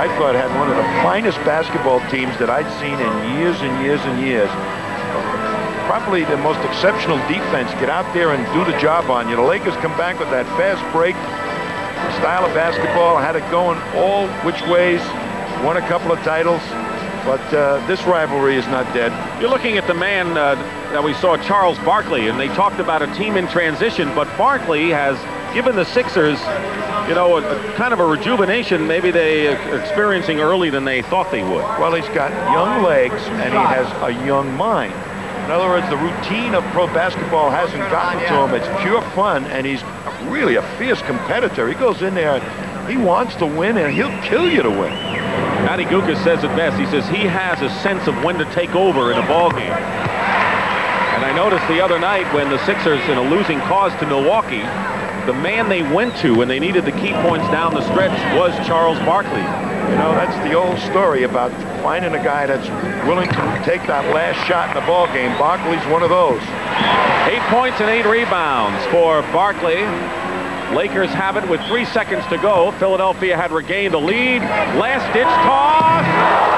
I thought had one of the finest basketball teams that I'd seen in years and years and years. Probably the most exceptional defense. Get out there and do the job on you. The Lakers come back with that fast break style of basketball, had it going all which ways, won a couple of titles, but this rivalry is not dead. You're looking at the man that we saw, Charles Barkley, and they talked about a team in transition, but Barkley has given the Sixers, you know, a kind of a rejuvenation maybe they are experiencing early than they thought they would. Well, he's got young legs and he has a young mind. In other words, the routine of pro basketball hasn't gotten to him. It's pure fun, and he's really a fierce competitor. He goes in there, he wants to win, and he'll kill you to win. Matty Gukas says it best. He says he has a sense of when to take over in a ball game. And I noticed the other night when the Sixers, in a losing cause to Milwaukee, the man they went to when they needed the key points down the stretch was Charles Barkley. You know, that's the old story about finding a guy that's willing to take that last shot in the ball game. Barkley's one of those. 8 points and 8 rebounds for Barkley. Lakers have it with 3 seconds to go. Philadelphia had regained the lead. Last-ditch toss.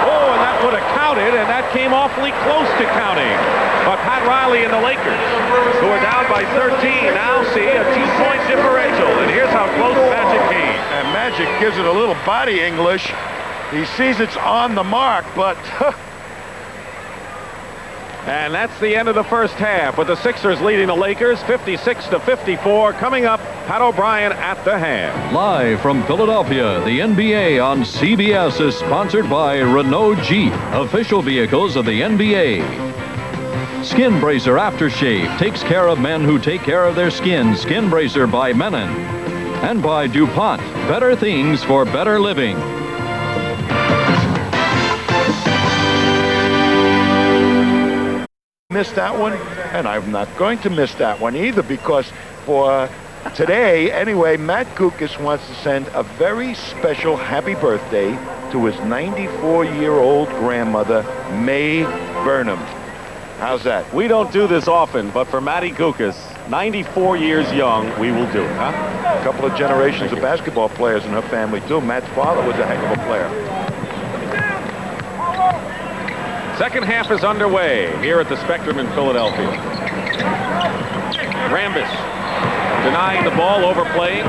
Oh, and that would have counted, and that came awfully close to counting. But Pat Riley and the Lakers, who are down by 13, now see a 2-point differential. And here's how close Magic came. And Magic gives it a little body English. He sees it's on the mark, but... And that's the end of the first half, with the Sixers leading the Lakers 56-54. Coming up, Pat O'Brien at the half. Live from Philadelphia, the NBA on CBS is sponsored by Renault Jeep, official vehicles of the NBA. Skin Bracer Aftershave takes care of men who take care of their skin. Skin Bracer by Menon. And by DuPont, better things for better living. Missed that one, and I'm not going to miss that one either, because for today, anyway, Matt Gukas wants to send a very special happy birthday to his 94-year-old grandmother, May Burnham. How's that? We don't do this often, but for Matty Gukas, 94 years young, we will do it, huh? A couple of generations of basketball players in her family, too. Matt's father was a heck of a player. Second half is underway here at the Spectrum in Philadelphia. Rambis denying the ball, overplaying.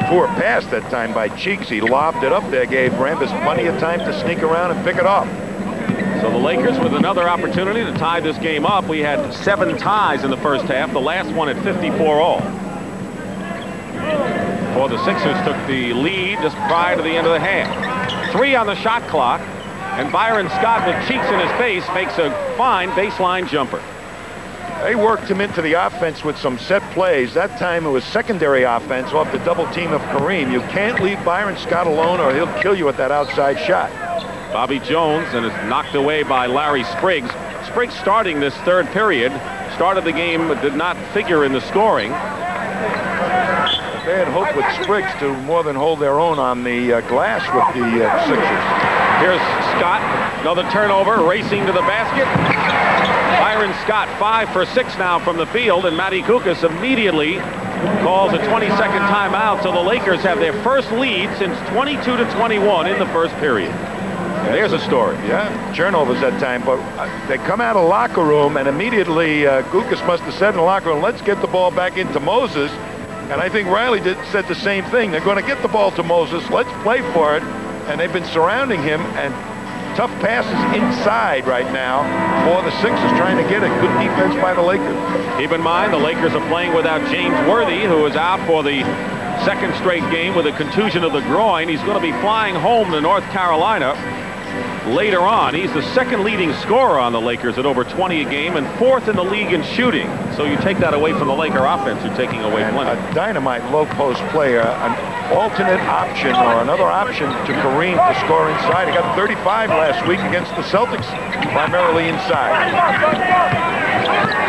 Poor pass that time by Cheeks. He lobbed it up there, gave Rambis plenty of time to sneak around and pick it off. So the Lakers with another opportunity to tie this game up. We had 7 ties in the first half, the last one at 54 all. Before the Sixers took the lead just prior to the end of the half. 3 on the shot clock. And Byron Scott, with Cheeks in his face, makes a fine baseline jumper. They worked him into the offense with some set plays. That time it was secondary offense off the double team of Kareem. You can't leave Byron Scott alone or he'll kill you with that outside shot. Bobby Jones, and is knocked away by Larry Spriggs. Spriggs starting this third period. Started the game, but did not figure in the scoring. They had hoped with Spriggs to more than hold their own on the glass with the Sixers. Here's Scott, another turnover, racing to the basket. Byron Scott 5 for 6 now from the field, and Matty Kukas immediately calls a 20-second timeout, so the Lakers have their first lead since 22-21 in the first period. And there's a story. Yeah, turnovers that time, but they come out of locker room, and immediately Kukas must have said in the locker room, let's get the ball back into Moses. And I think Riley said the same thing. They're going to get the ball to Moses. Let's play for it. And they've been surrounding him, and tough passes inside right now for the Sixers trying to get it. Good defense by the Lakers. Keep in mind, the Lakers are playing without James Worthy, who is out for the second straight game with a contusion of the groin. He's going to be flying home to North Carolina later on. He's the second leading scorer on the Lakers at over 20 a game and 4th in the league in shooting. So you take that away from the Laker offense, you're taking away plenty. A dynamite low post player, an alternate option or another option to Kareem to score inside. He got 35 last week against the Celtics, primarily inside.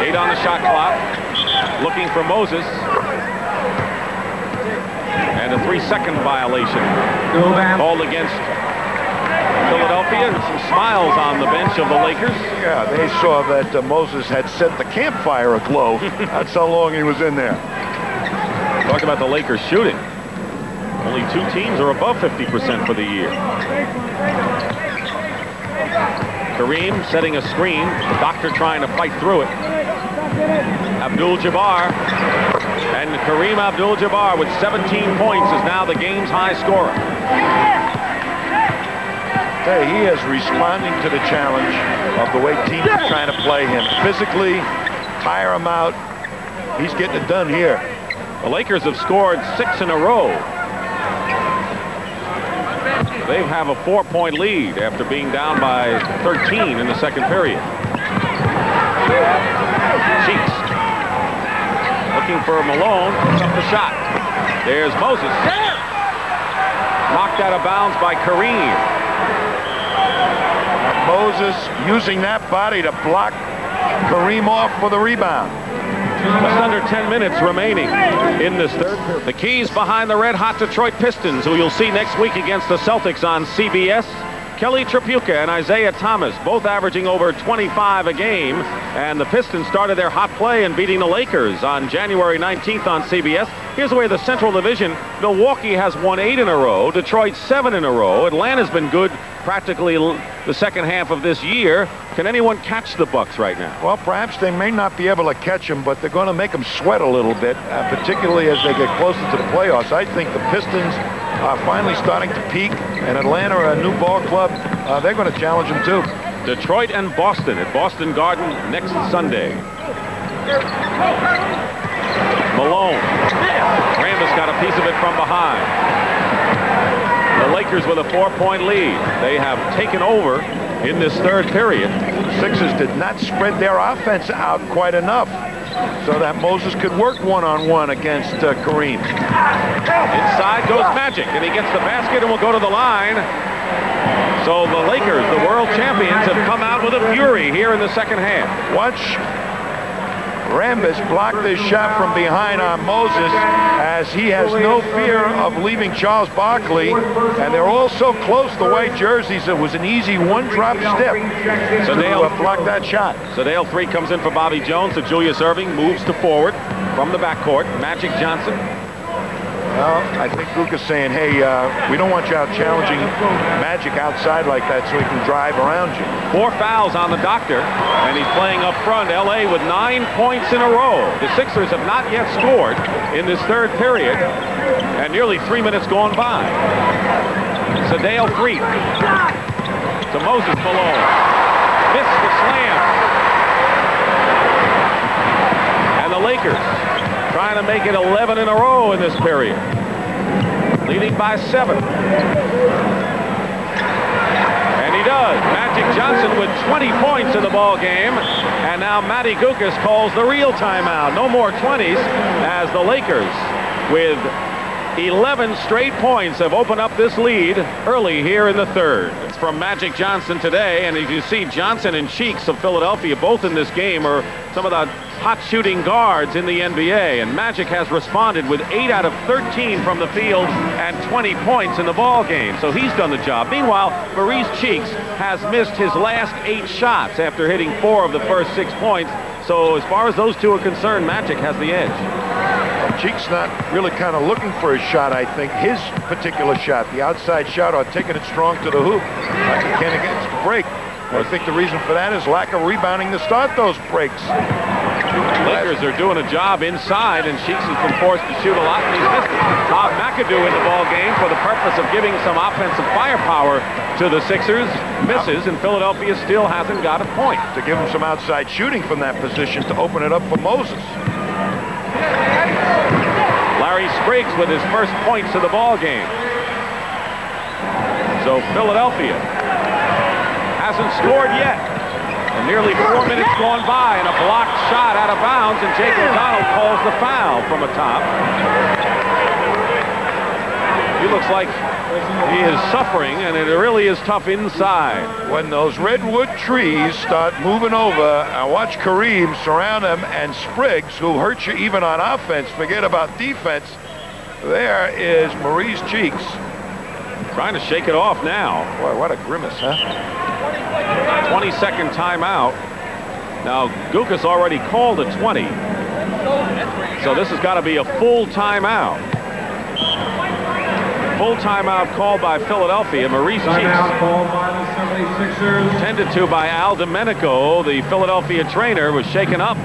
8 on the shot clock. Looking for Moses. And a 3-second violation called against Philadelphia. Some smiles on the bench of the Lakers. Yeah, they saw that Moses had set the campfire aglow. That's how long he was in there. Talk about the Lakers shooting. Only 2 teams are above 50% for the year. Kareem setting a screen. The Doctor trying to fight through it. Abdul-Jabbar. And Kareem Abdul-Jabbar with 17 points is now the game's high scorer. Hey, he is responding to the challenge of the way teams are trying to play him. Physically, tire him out. He's getting it done here. The Lakers have scored 6 in a row. They have a 4-point lead after being down by 13 in the second period. Cheeks. Looking for Malone. Puts up the shot. There's Moses. Knocked out of bounds by Kareem. Moses using that body to block Kareem off for the rebound. Just under 10 minutes remaining in this third period. The keys behind the red-hot Detroit Pistons, who you'll see next week against the Celtics on CBS. Kelly Tripucka and Isaiah Thomas, both averaging over 25 a game. And the Pistons started their hot play in beating the Lakers on January 19th on CBS. Here's the way the Central Division. Milwaukee has won 8 in a row. Detroit 7 in a row. Atlanta's been good practically the second half of this year. Can anyone catch the Bucks right now? Well, perhaps they may not be able to catch them, but they're going to make them sweat a little bit, particularly as they get closer to the playoffs. I think the Pistons are finally starting to peak, and Atlanta, a new ball club, they're going to challenge them too. Detroit and Boston at Boston Garden next Sunday. Malone. Rambis got a piece of it from behind. The Lakers with a 4-point lead. They have taken over in this third period. Sixers did not spread their offense out quite enough so that Moses could work one-on-one against Kareem. Inside goes Magic, and he gets the basket and will go to the line. So the Lakers, the world champions, have come out with a fury here in the second half. Watch Rambis block this shot from behind on Moses as he has no fear of leaving Charles Barkley, and they're all so close, the white jerseys. It was an easy one-drop step to block that shot. Sedale 3 comes in for Bobby Jones. So Julius Erving moves to forward from the backcourt. Magic Johnson. Well, I think Luka's saying, hey, we don't want you out challenging Magic outside like that so he can drive around you. 4 fouls on the Doctor, and he's playing up front. L.A. with 9 points in a row. The Sixers have not yet scored in this third period, and nearly 3 minutes gone by. Sedale 3 to Moses Malone. Missed the slam. And the Lakers trying to make it 11 in a row in this period. Leading by 7. And he does. Magic Johnson with 20 points in the ball game. And now Matty Kukas calls the real timeout. No more 20s as the Lakers with 11 straight points have opened up this lead early here in the third. It's from Magic Johnson today, and as you see, Johnson and Cheeks of Philadelphia both in this game are some of the hot shooting guards in the NBA, and Magic has responded with 8 out of 13 from the field and 20 points in the ball game, so he's done the job. Meanwhile, Maurice Cheeks has missed his last 8 shots after hitting 4 of the first 6 points, so as far as those two are concerned, Magic has the edge. Cheeks not really kind of looking for his shot, I think. His particular shot, the outside shot, or taking it strong to the hoop, like he can against the break. I think the reason for that is lack of rebounding to start those breaks. Lakers are doing a job inside, and Cheeks has been forced to shoot a lot, and he's missed it. Todd McAdoo in the ball game for the purpose of giving some offensive firepower to the Sixers. Misses, and Philadelphia still hasn't got a point. To give him some outside shooting from that position to open it up for Moses. Larry Spriggs with his first points of the ball game. So Philadelphia hasn't scored yet. And nearly 4 minutes gone by, and a blocked shot out of bounds, and Jake O'Donnell calls the foul from atop. He looks like he is suffering, and it really is tough inside. When those redwood trees start moving over, and watch Kareem surround them, and Spriggs, who hurts you even on offense, forget about defense, there is Maurice Cheeks. Trying to shake it off now. Boy, what a grimace, huh? 20-second timeout. Now, Gukas already called a 20. So this has got to be a full timeout. Full timeout called by Philadelphia. Maurice Cheeks. Timeout called by the 76ers. Tended to by Al Domenico, the Philadelphia trainer, was shaken up.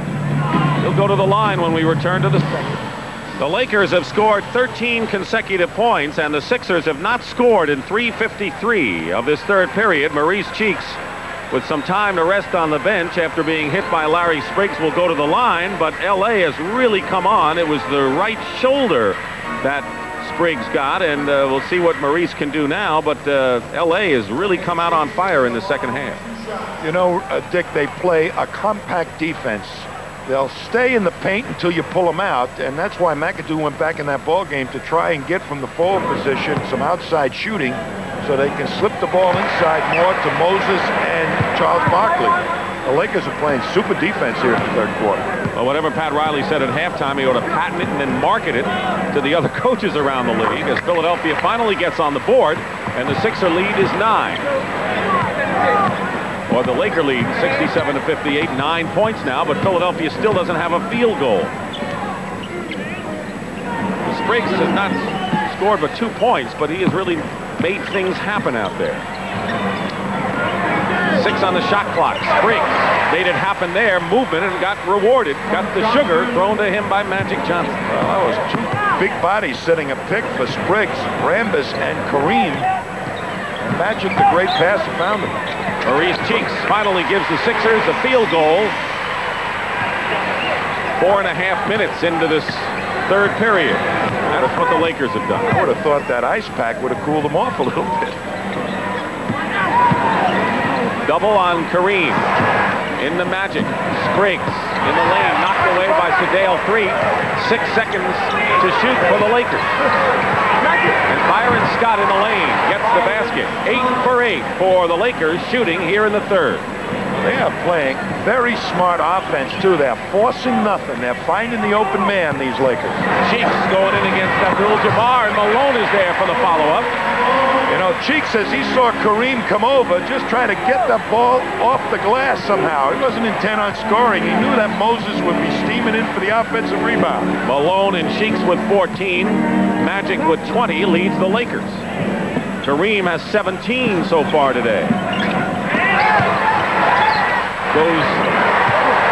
He'll go to the line when we return to the second. The Lakers have scored 13 consecutive points, and the Sixers have not scored in 3:53 of this third period. Maurice Cheeks, with some time to rest on the bench after being hit by Larry Spriggs, will go to the line, but L.A. has really come on. It was the right shoulder that Spriggs got, and we'll see what Maurice can do now, but L.A. has really come out on fire in the second half. You know, Dick, they play a compact defense. They'll stay in the paint until you pull them out, and that's why McAdoo went back in that ball game to try and get from the forward position some outside shooting so they can slip the ball inside more to Moses and Charles Barkley. The Lakers are playing super defense here in the third quarter. Well, whatever Pat Riley said at halftime, he ought to patent it and then market it to the other coaches around the league as Philadelphia finally gets on the board, and the Sixer lead is 9. Or the Laker lead, 67-58, 9 points now, but Philadelphia still doesn't have a field goal. Spriggs has not scored but 2 points, but he has really made things happen out there. 6 on the shot clock. Spriggs made it happen there, movement, and got rewarded. Got the sugar thrown to him by Magic Johnson. Well, that was 2 big bodies setting a pick for Spriggs, Rambis, and Kareem. And Magic, the great passer, found him. Maurice Cheeks finally gives the Sixers a field goal. 4.5 minutes into this third period. That's what the Lakers have done. I would have thought that ice pack would have cooled them off a little bit. Double on Kareem. In the Magic. Spriggs in the lane. Knocked away by Sedale. 3. 6 seconds to shoot for the Lakers. And Byron Scott in the lane gets the basket. 8 for 8 for the Lakers shooting here in the third. They are playing very smart offense, too. They're forcing nothing. They're finding the open man, these Lakers. Cheeks going in against Abdul-Jabbar, and Malone is there for the follow-up. You know, Cheeks says he saw Kareem come over just trying to get the ball off the glass somehow. He wasn't intent on scoring. He knew that Moses would be steaming in for the offensive rebound. Malone and Cheeks with 14. Magic with 20 leads the Lakers. Kareem has 17 so far today. Goes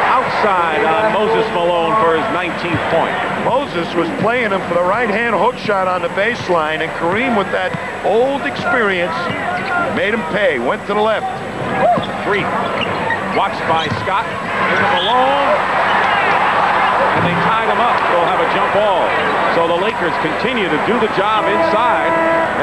outside on Moses Malone for his 19th point. Moses was playing him for the right-hand hook shot on the baseline, and Kareem, with that old experience, made him pay. Went to the left. 3. Watched by Scott. Into Malone. And they tied him up. They'll have a jump ball. So the Lakers continue to do the job inside,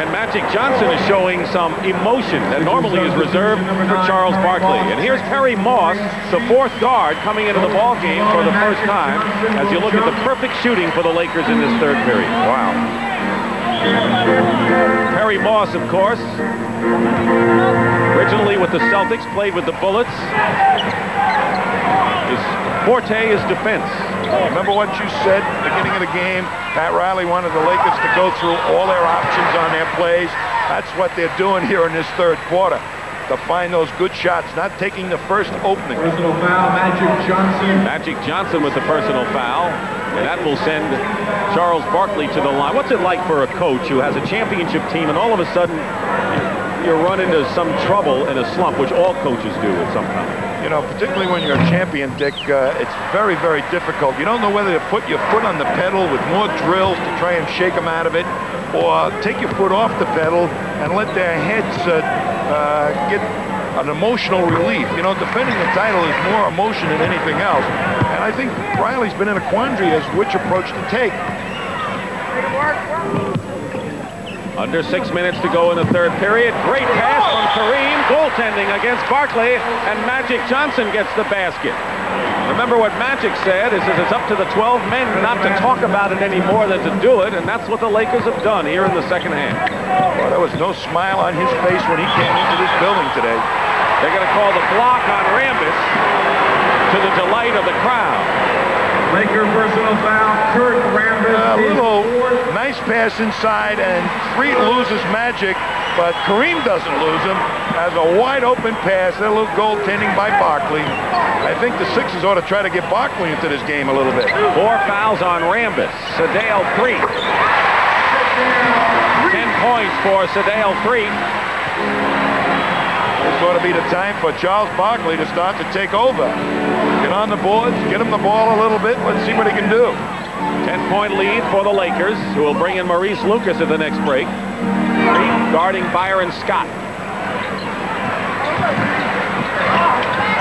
and Magic Johnson is showing some emotion that normally is reserved for Charles Barkley. And here's Perry Moss, the 4th guard, coming into the ball game for the first time as you look at the perfect shooting for the Lakers in this third period. Wow. Larry Moss, of course. Originally with the Celtics, played with the Bullets. His forte is defense. Remember what you said at the beginning of the game? Pat Riley wanted the Lakers to go through all their options on their plays. That's what they're doing here in this third quarter, to find those good shots, not taking the first opening. Personal foul, Magic Johnson. Magic Johnson with the personal foul, and that will send Charles Barkley to the line. What's it like for a coach who has a championship team and all of a sudden you run into some trouble and a slump, which all coaches do at some time? You know, particularly when you're a champion, Dick, it's very, very difficult. You don't know whether to put your foot on the pedal with more drills to try and shake them out of it, or take your foot off the pedal and let their heads get an emotional relief. You know, defending the title is more emotion than anything else. And I think Riley's been in a quandary as which approach to take. Under 6 minutes to go in the third period. Great pass from Kareem. Goaltending against Barkley, and Magic Johnson gets the basket. Remember what Magic said, is it's up to the 12 men not to talk about it any more than to do it, and that's what the Lakers have done here in the second half. Well, there was no smile on his face when he came into this building today. They're going to call the block on Rambis, to the delight of the crowd. Laker personal foul, Kurt Rambis. A little nice pass inside, and Freed loses Magic, but Kareem doesn't lose him. Has a wide open pass, a little goaltending by Barkley. I think the Sixers ought to try to get Barkley into this game a little bit. 4 fouls on Rambis. Sedale 3. 10 points for Sedale 3. This ought to be the time for Charles Barkley to start to take over. Get on the boards, get him the ball a little bit. Let's see what he can do. 10-point lead for the Lakers, who will bring in Maurice Lucas at the next break. Guarding Byron Scott.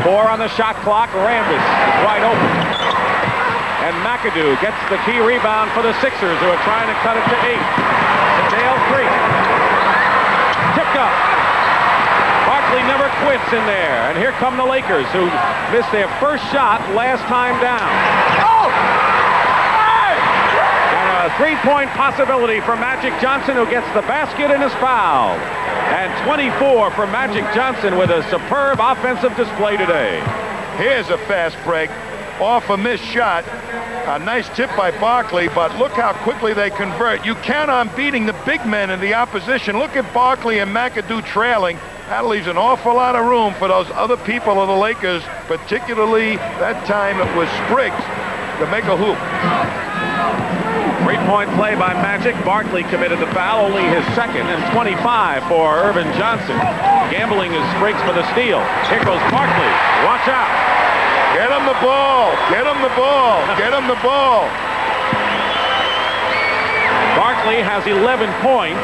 4 on the shot clock. Rambis is wide open. And McAdoo gets the key rebound for the Sixers, who are trying to cut it to 8. Sedale 3. Tipped up. Barkley never quits in there. And here come the Lakers, who missed their first shot last time down. Oh! And a 3-point possibility for Magic Johnson, who gets the basket and is fouled. And 24 for Magic Johnson with a superb offensive display today. Here's a fast break off a missed shot. A nice tip by Barkley, but look how quickly they convert. You count on beating the big men in the opposition. Look at Barkley and McAdoo trailing. That leaves an awful lot of room for those other people of the Lakers, particularly that time it was Spriggs, to make a hoop. 3-point play by Magic. Barkley committed the foul, only his second, and 25 for Irvin Johnson. Gambling is Spriggs for the steal. Here goes Barkley. Watch out. Get him the ball. Get him the ball. Get him the ball. Barkley has 11 points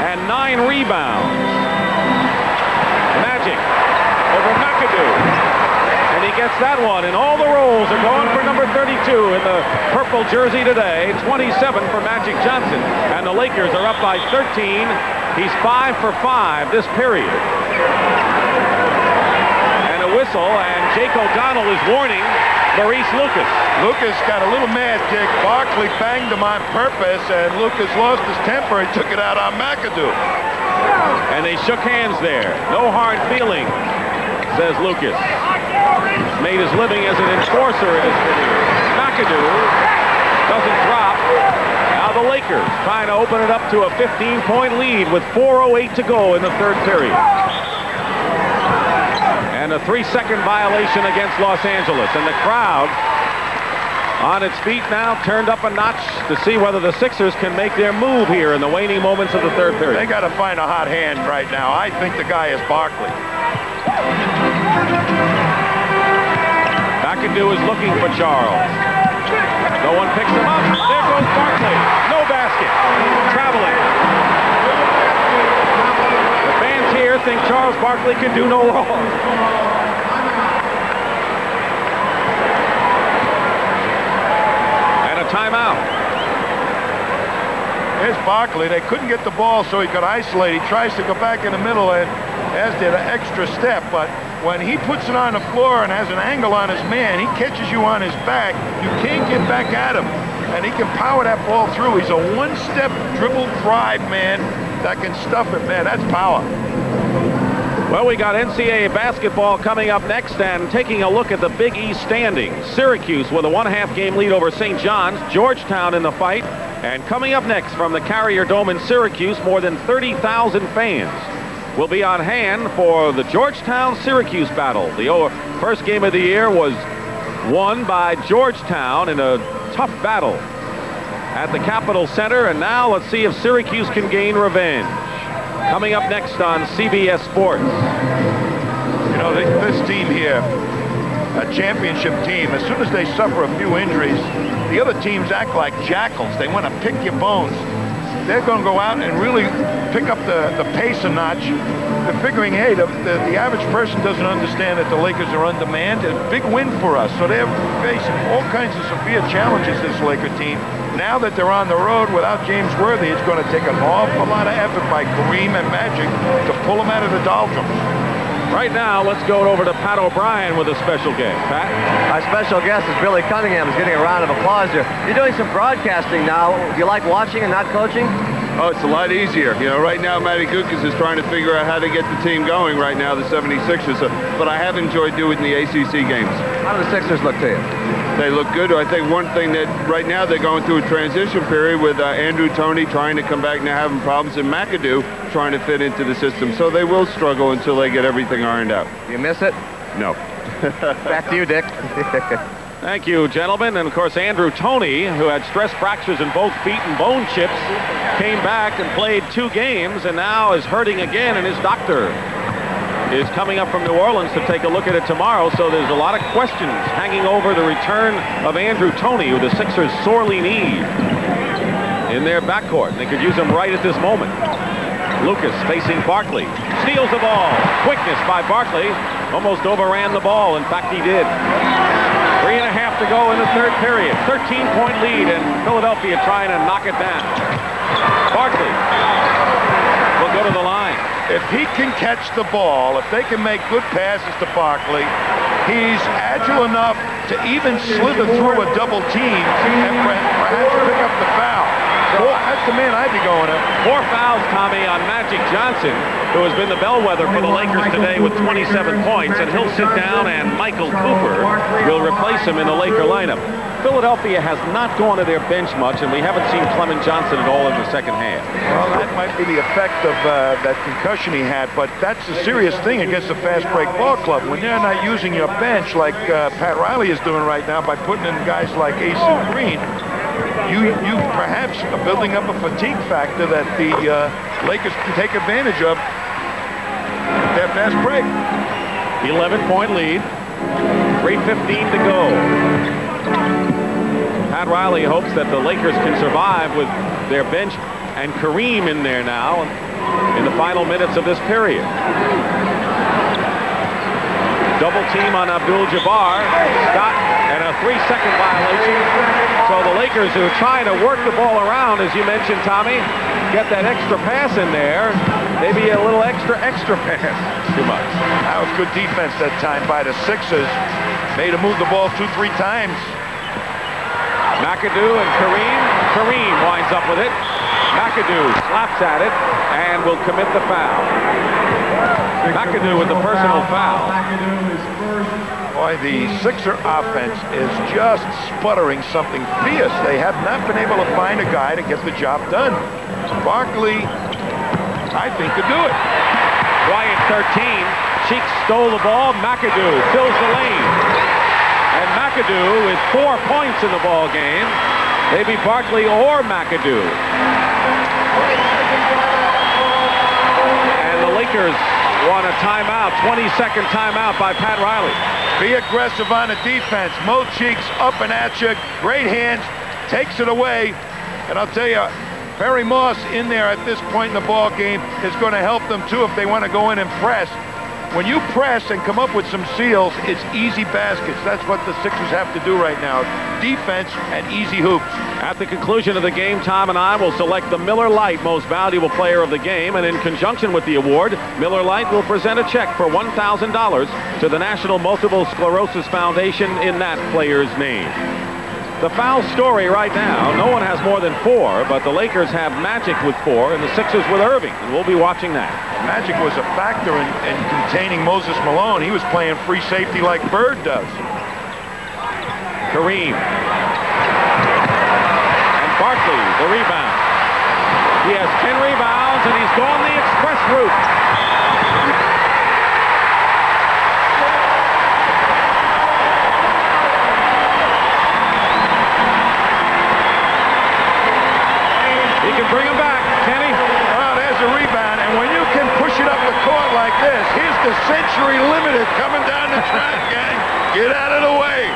and 9 rebounds. Magic over McAdoo. And he gets that one, and all the rolls are going for number 32 in the purple jersey today. 27 for Magic Johnson. And the Lakers are up by 13. He's 5 for 5 this period. And a whistle, and Jake O'Donnell is warning Maurice Lucas. Lucas got a little mad, Dick. Barkley banged him on purpose, and Lucas lost his temper and took it out on McAdoo. And they shook hands there. No hard feelings, says Lucas. Made his living as an enforcer in his video. McAdoo doesn't drop. Now the Lakers trying to open it up to a 15-point lead with 4:08 to go in the third period. And a 3-second violation against Los Angeles. And the crowd on its feet now, turned up a notch to see whether the Sixers can make their move here in the waning moments of the third period. They got to find a hot hand right now. I think the guy is Barkley. McAdoo is looking for Charles. No one picks him up. There goes Barkley. No basket. Traveling. The fans here think Charles Barkley can do no wrong. Timeout. Here's Barkley. They couldn't get the ball so he could isolate. He tries to go back in the middle and has did an extra step, but when he puts it on the floor and has an angle on his man, he catches you on his back. You can't get back at him. and he can power that ball through. He's a one-step dribble drive man that can stuff it, man. That's power. Well, we got NCAA basketball coming up next, and taking a look at the Big East standings. Syracuse with a 1.5 game lead over St. John's. Georgetown in the fight. And coming up next from the Carrier Dome in Syracuse, more than 30,000 fans will be on hand for the Georgetown-Syracuse battle. The first game of the year was won by Georgetown in a tough battle at the Capitol Center, and now let's see if Syracuse can gain revenge. Coming up next on CBS Sports. You know, this team here, a championship team, as soon as they suffer a few injuries, the other teams act like jackals. They want to pick your bones. They're going to go out and really pick up the pace a notch. They're figuring, hey, the average person doesn't understand that the Lakers are on demand. It's a big win for us. So they're facing all kinds of severe challenges, this Laker team. Now that they're on the road without James Worthy, it's going to take an awful lot of effort by Kareem and Magic to pull them out of the doldrums. Right now, let's go over to Pat O'Brien with a special guest. Pat? Our special guest is Billy Cunningham. He's getting a round of applause here. You're doing some broadcasting now. Do you like watching and not coaching? Oh, it's a lot easier. You know, right now, Matty Gukas is trying to figure out how to get the team going right now, the 76ers. But I have enjoyed doing the ACC games. How do the Sixers look to you? They look good. I think one thing that right now they're going through a transition period with Andrew Toney trying to come back now having problems, and McAdoo trying to fit into the system. So they will struggle until they get everything ironed out. Do you miss it? No. Back to you, Dick. Thank you, gentlemen. And of course, Andrew Toney, who had stress fractures in both feet and bone chips, came back and played 2 games and now is hurting again, and his doctor is coming up from New Orleans to take a look at it tomorrow. So there's a lot of questions hanging over the return of Andrew Toney, who the Sixers sorely need in their backcourt. They could use him right at this moment. Lucas facing Barkley. Steals the ball. Quickness by Barkley. Almost overran the ball. In fact, he did. 3.5 to go in the third period. 13-point lead, and Philadelphia trying to knock it down. Barkley will go to the line. If he can catch the ball, if they can make good passes to Barkley, he's agile enough to even slither through a double team and perhaps pick up the foul. So that's the man I'd be going at. 4 fouls, Tommy, on Magic Johnson, who has been the bellwether for the Lakers today with 27 points, and he'll sit down, and Michael Cooper will replace him in the Laker lineup. Philadelphia has not gone to their bench much, and we haven't seen Clement Johnson at all in the second half. Well, that might be the effect of that concussion he had, but that's a serious thing against the fast break ball club. When they're not using your bench like Pat Riley is doing right now by putting in guys like Asen Green, you perhaps are building up a fatigue factor that the Lakers can take advantage of their fast break. 11-point lead. 3:15 to go. Pat Riley hopes that the Lakers can survive with their bench and Kareem in there now in the final minutes of this period. Double team on Abdul-Jabbar. Scott, and a 3-second violation. So the Lakers, who are trying to work the ball around, as you mentioned, Tommy, get that extra pass in there. Maybe a little extra pass. Too much. That was good defense that time by the Sixers. Made him move the ball 2-3 times. McAdoo and Kareem. Kareem winds up with it. McAdoo slaps at it and will commit the foul. McAdoo with the personal foul. Boy, the Sixer offense is just sputtering something fierce. They have not been able to find a guy to get the job done. Barkley, I think, could do it. Bryant 13. Cheeks stole the ball. McAdoo fills the lane. And McAdoo with 4 points in the ball game. Maybe Barkley or McAdoo. And the Lakers want a timeout, 22nd timeout by Pat Riley. Be aggressive on the defense. Mo Cheeks up and at you. Great hands. Takes it away. And I'll tell you, Barry Moss in there at this point in the ball game is going to help them too if they want to go in and press. When you press and come up with some seals, it's easy baskets. That's what the Sixers have to do right now. Defense and easy hoops. At the conclusion of the game, Tom and I will select the Miller Lite Most Valuable Player of the Game, and in conjunction with the award, Miller Lite will present a check for $1,000 to the National Multiple Sclerosis Foundation in that player's name. The foul story right now, no one has more than 4, but the Lakers have Magic with 4 and the Sixers with Irving, and we'll be watching that. Magic was a factor in containing Moses Malone. He was playing free safety like Bird does. Kareem. And Barkley, the rebound. He has 10 rebounds, and he's gone the express route. He can bring him back, can he? Oh, there's a rebound, and when you can push it up the court like this, here's the Century Limited coming down the track, gang. Get out of the way.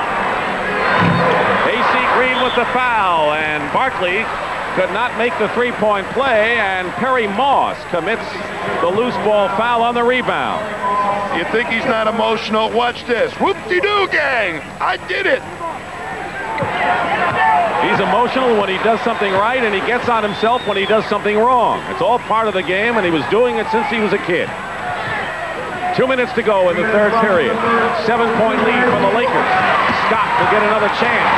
AC Green with the foul, and Barkley could not make the three-point play, and Perry Moss commits the loose ball foul on the rebound. You think he's not emotional? Watch this. Whoop-de-doo, gang. I did it. He's emotional when he does something right, and he gets on himself when he does something wrong. It's all part of the game, and he was doing it since he was a kid. 2 minutes to go in the third period. 7-point lead for the Lakers. Scott will get another chance.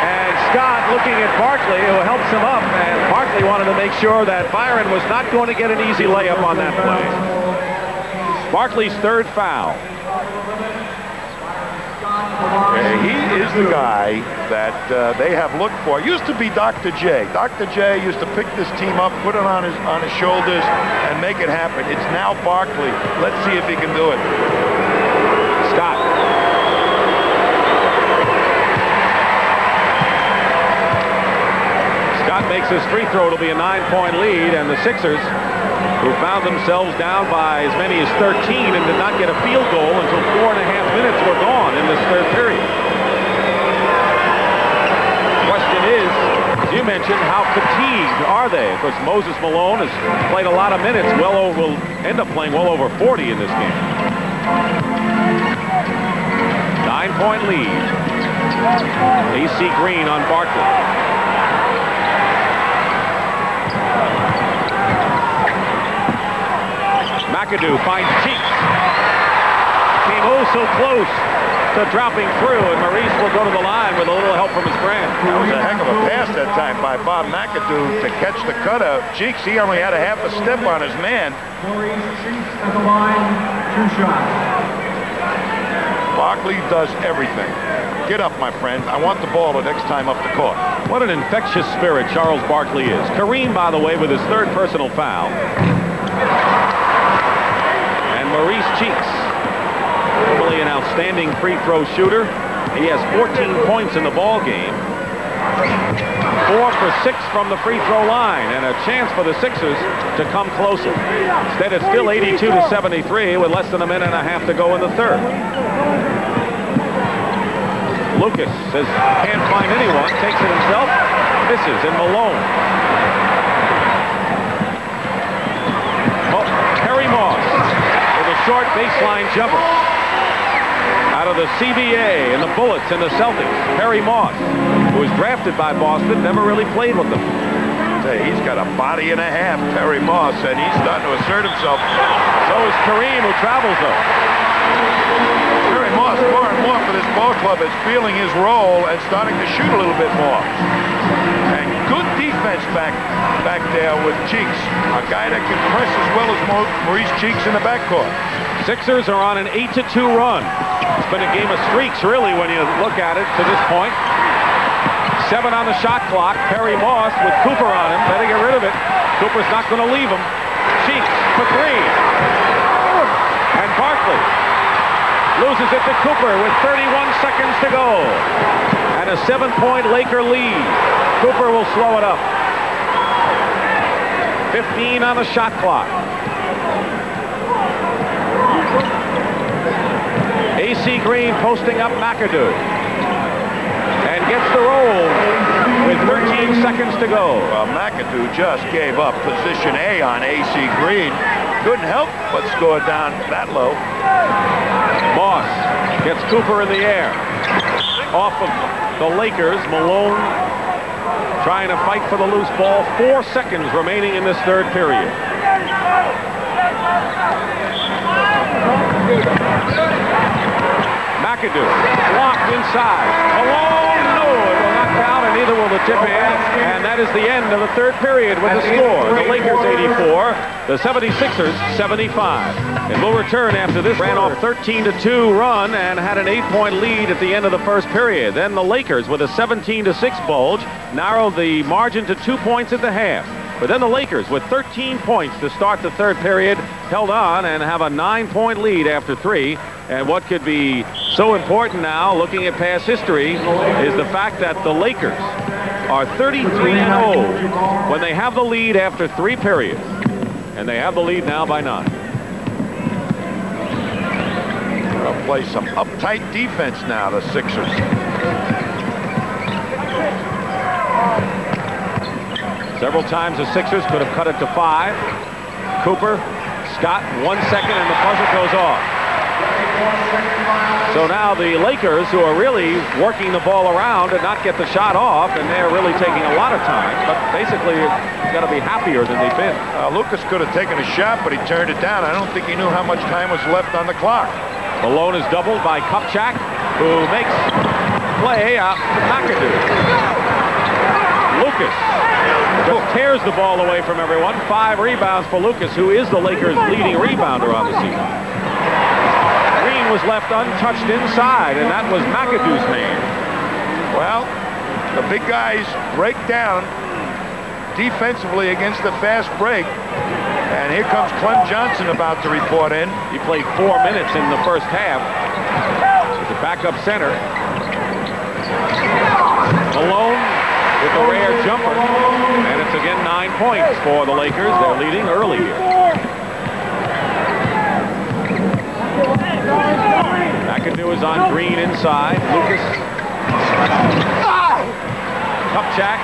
And Scott looking at Barkley, who helps him up, and Barkley wanted to make sure that Byron was not going to get an easy layup on that play. Barkley's third foul. He is the guy that they have looked for. Used to be Dr. J. Dr. J used to pick this team up, put it on his shoulders, and make it happen. It's now Barkley. Let's see if he can do it. Scott. Scott makes his free throw. It'll be a 9-point lead, and the Sixers, who found themselves down by as many as 13 and did not get a field goal until 4.5 minutes were gone in this third period. Question is, as you mentioned, how fatigued are they? Of course, Moses Malone has played a lot of minutes, will end up playing well over 40 in this game. 9-point lead. AC Green on Barkley. McAdoo finds Cheeks. Came oh so close to dropping through, and Maurice will go to the line with a little help from his friend. That was a heck of a pass that time by Bob McAdoo to catch the cutout. Cheeks, he only had a half a step on his man. Maurice Cheeks at the line, 2 shots. Barkley does everything. Get up, my friend. I want the ball the next time up the court. What an infectious spirit Charles Barkley is. Kareem, by the way, with his third personal foul. Maurice Cheeks, normally an outstanding free throw shooter. He has 14 points in the ball game. 4 for 6 from the free throw line, and a chance for the Sixers to come closer. Instead, it's still 82-73 with less than a minute and a half to go in the third. Lucas says can't find anyone, takes it himself, misses, and Malone. Perry Moss. Short baseline jumper out of the CBA and the Bullets and the Celtics. Perry Moss, who was drafted by Boston, never really played with them. He's got a body and a half, Perry Moss, and he's starting to assert himself. So is Kareem, who travels though. Perry Moss, more and more for this ball club, is feeling his role and starting to shoot a little bit more. And good defense back there with Cheeks, a guy that can press as well as Maurice Cheeks in the backcourt. Sixers are on an 8-2 run. It's been a game of streaks, really, when you look at it to this point. 7 on the shot clock. Perry Moss with Cooper on him. Better get rid of it. Cooper's not going to leave him. Cheeks for 3. And Barkley loses it to Cooper with 31 seconds to go. And a 7-point Laker lead. Cooper will slow it up. 15 on the shot clock. AC Green posting up McAdoo. And gets the roll with 13 seconds to go. Well, McAdoo just gave up position A on AC Green. Couldn't help but score down that low. Moss gets Cooper in the air. Off of the Lakers, Malone trying to fight for the loose ball. 4 seconds remaining in this third period. McAdoo blocked inside. Malone, no, it will not count, and neither will the tip in. And that is the end of the third period with the score. The Lakers 84, the 76ers 75. And we'll return after this. Ran off 13-2 run and had an 8-point lead at the end of the first period. Then the Lakers, with a 17-6 bulge, narrowed the margin to 2 points at the half. But then the Lakers, with 13 points to start the third period, held on and have a 9-point lead after 3. And what could be so important now, looking at past history, is the fact that the Lakers are 33-0 when they have the lead after 3 periods. And they have the lead now by 9. They'll play some uptight defense now, the Sixers. Several times the Sixers could have cut it to 5. Cooper, Scott, 1 second, and the buzzer goes off. So now the Lakers, who are really working the ball around, did not get the shot off, and they're really taking a lot of time. But basically, you've got to be happier than they've been. Lucas could have taken a shot, but he turned it down. I don't think he knew how much time was left on the clock. Malone is doubled by Kupchak, who makes play out to McAdoo. Lucas just tears the ball away from everyone. 5 rebounds for Lucas, who is the Lakers' leading rebounder on the season. Green was left untouched inside, and that was McAdoo's man. Well, the big guys break down defensively against the fast break. And here comes Clem Johnson about to report in. He played 4 minutes in the first half. He's a backup center. Malone with a rare jumper. And it's again 9 points for the Lakers. They're leading early here. McAdoo is on Green inside. Lucas. Kupchak.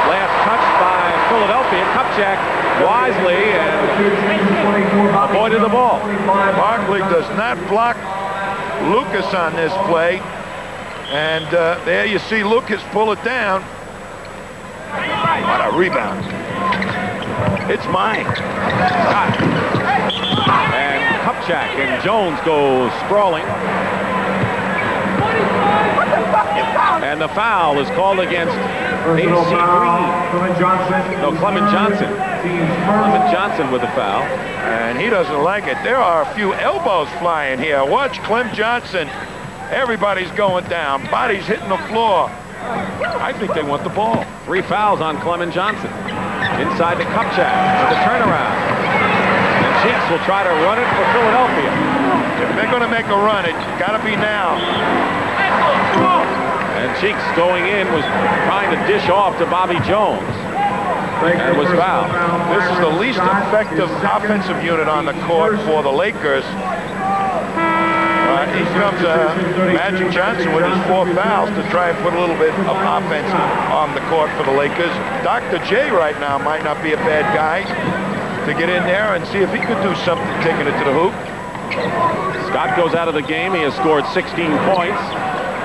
Last touch by Philadelphia. Kupchak wisely and avoided the ball. Barkley does not block Lucas on this play. And there you see Lucas pull it down. What a rebound. It's mine. And Kupchak and Jones go sprawling. And the foul is called against A.C. Green. Clement Johnson. Clement Johnson with the foul. And he doesn't like it. There are a few elbows flying here. Watch Clem Johnson. Everybody's going down. Bodies hitting the floor. I think they want the ball. 3 fouls on Clement Johnson. Inside to Kupchak for the turnaround. And Cheeks will try to run it for Philadelphia. If they're going to make a run, it's got to be now. And Cheeks going in was trying to dish off to Bobby Jones. And was fouled. This is the least effective offensive unit on the court for the Lakers. Here comes Magic Johnson with his 4 fouls to try and put a little bit of offense on the court for the Lakers. Dr. J right now might not be a bad guy to get in there and see if he could do something taking it to the hoop. Scott goes out of the game. He has scored 16 points.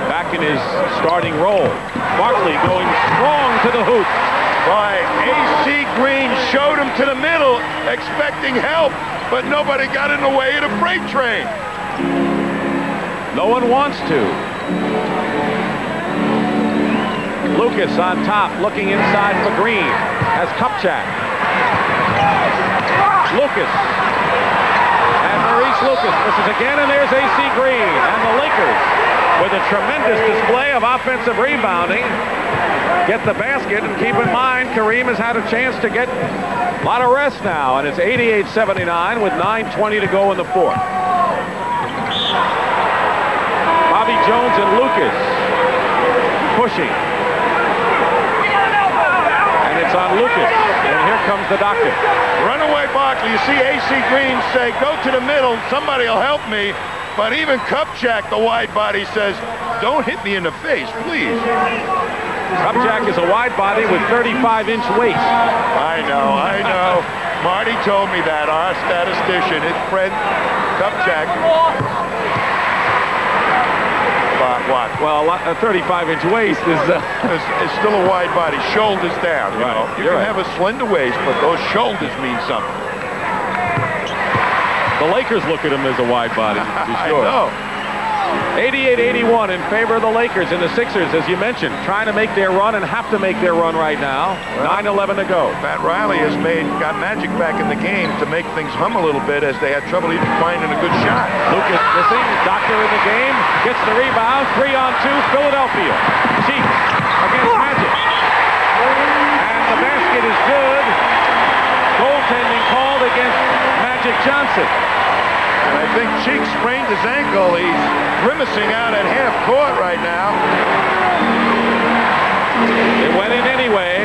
Back in his starting role. Barkley going strong to the hoop. Boy, A.C. Green showed him to the middle, expecting help, but nobody got in the way of the freight train. No one wants to. Lucas on top, looking inside for Green. Has Kupchak. Lucas. And Maurice Lucas misses again, and there's A.C. Green. And the Lakers, with a tremendous display of offensive rebounding, get the basket. And keep in mind, Kareem has had a chance to get a lot of rest now. And it's 88-79 with 9:20 to go in the fourth. Bobby Jones and Lucas pushing. And it's on Lucas. And here comes the doctor. Run away, Barkley. You see A.C. Green say, go to the middle. Somebody will help me. But even Kupchak, the wide body, says, don't hit me in the face, please. Kupchak is a wide body with 35-inch waist. I know. Marty told me that, our statistician, his friend Kupchak. What? Well, a 35-inch waist is it's still a wide body, shoulders down. You know, you can have a slender waist, but those shoulders mean something. The Lakers look at him as a wide body, to be sure. I know. 88-81 in favor of the Lakers, and the Sixers, as you mentioned, trying to make their run and have to make their run right now. 9:11 to go. Pat Riley has got Magic back in the game to make things hum a little bit as they had trouble even finding a good shot. Lucas missing. Doctor in the game. Gets the rebound. 3-on-2. Philadelphia. Cheeks against Magic. And the basket is good. Goaltending called against Magic Johnson. And I think Cheeks sprained his ankle. He's grimacing out at half court right now. It went in anyway.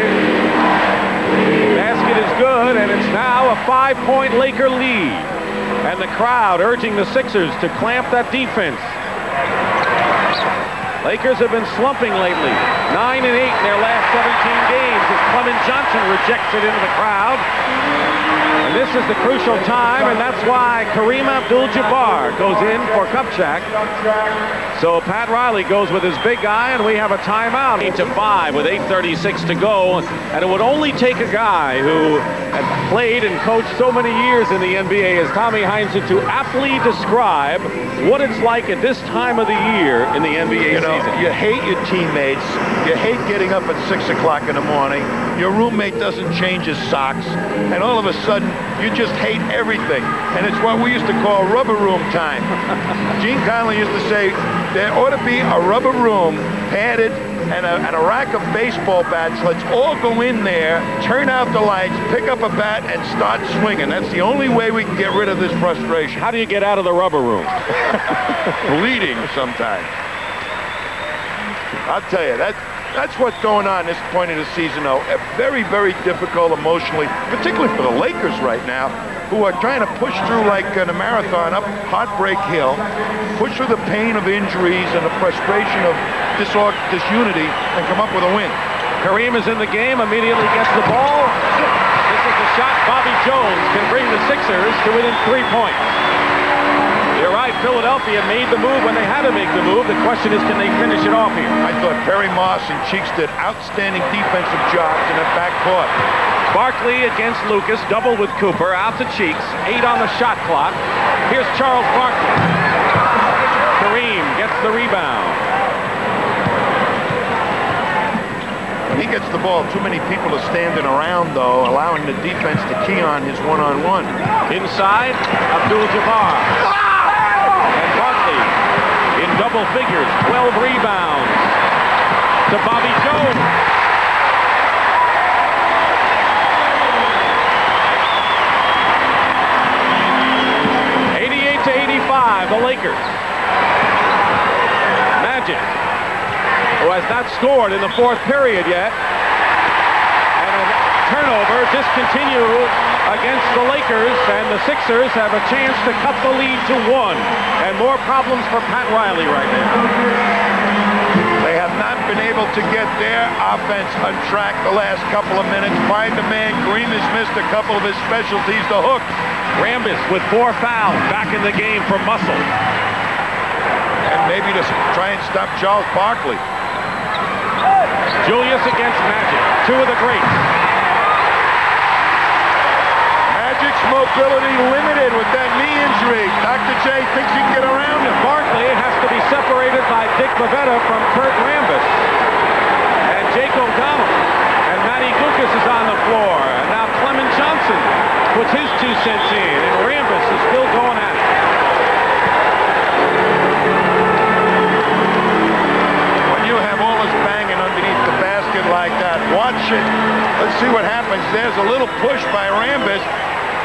Basket is good, and it's now a 5-point Laker lead. And the crowd urging the Sixers to clamp that defense. Lakers have been slumping lately. 9-8 in their last 17 games as Clement Johnson rejects it into the crowd. And this is the crucial time, and that's why Kareem Abdul-Jabbar goes in for Kupchak. So Pat Riley goes with his big guy, and we have a timeout. 8-5 with 8:36 to go, and it would only take a guy who had played and coached so many years in the NBA as Tommy Heinsohn to aptly describe what it's like at this time of the year in the NBA season. You hate your teammates. You hate getting up at 6 o'clock in the morning. Your roommate doesn't change his socks, and all of a sudden you just hate everything. And it's what we used to call rubber room time. Gene Conley used to say there ought to be a rubber room, padded, and a rack of baseball bats. Let's all go in there, turn out the lights, pick up a bat, and start swinging. That's the only way we can get rid of this frustration. How do you get out of the rubber room? Bleeding sometimes. I'll tell you, that's what's going on this point of the season, though. Very, very difficult emotionally, particularly for the Lakers right now, who are trying to push through like in a marathon up Heartbreak Hill, push through the pain of injuries and the frustration of disunity, and come up with a win. Kareem is in the game, immediately gets the ball. This is the shot. Bobby Jones can bring the Sixers to within 3 points. You're right, Philadelphia made the move when they had to make the move. The question is, can they finish it off here? I thought Perry Moss and Cheeks did outstanding defensive jobs in that backcourt. Barkley against Lucas, double with Cooper, out to Cheeks, 8 on the shot clock. Here's Charles Barkley. Kareem gets the rebound. When he gets the ball, too many people are standing around, though, allowing the defense to key on his one-on-one. Inside, Abdul-Jabbar. And Barkley in double figures, 12 rebounds to Bobby Jones. The Lakers. Magic, who has not scored in the fourth period yet. And a turnover discontinue against the Lakers, and the Sixers have a chance to cut the lead to 1. And more problems for Pat Riley right now. They have not been able to get their offense on track the last couple of minutes. Find the man. Green has missed a couple of his specialties, the hook. Rambis with 4 fouls, back in the game for Muscle. And maybe to try and stop Charles Barkley. Julius against Magic, 2 of the greats. Magic's mobility limited with that knee injury. Dr. J thinks he can get around him. Barkley has to be separated by Dick Bavetta from Kurt Rambis. And Jake O'Donnell. And Matty Gukas is on the floor. And now Clement Johnson puts his 2 cents in, and Rambis is still going at it. When you have all this banging underneath the basket like that, watch it. Let's see what happens. There's a little push by Rambis,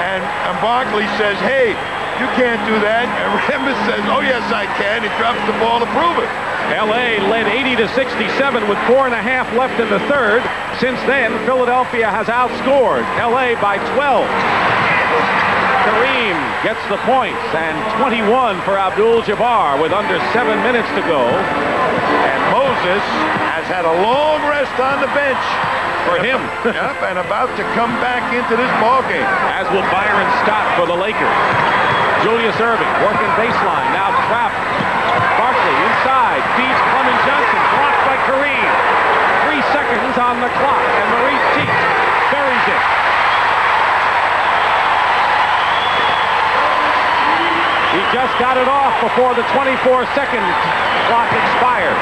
and Barkley says, hey, you can't do that. And Rambis says, oh, yes, I can. He drops the ball to prove it. L.A. led 80-67 with 4.5 left in the third. Since then, Philadelphia has outscored L.A. by 12. Kareem gets the points, and 21 for Abdul-Jabbar with under 7 minutes to go. And Moses has had a long rest on the bench. For him. Yep, and about to come back into this ballgame. As will Byron Scott for the Lakers. Julius Erving working baseline, now trapped. Barkley inside, feeds Clement Johnson, blocked by Kareem. 3 seconds on the clock, and Maurice Cheeks buries it. He just almost got it off before the 24-second clock expired.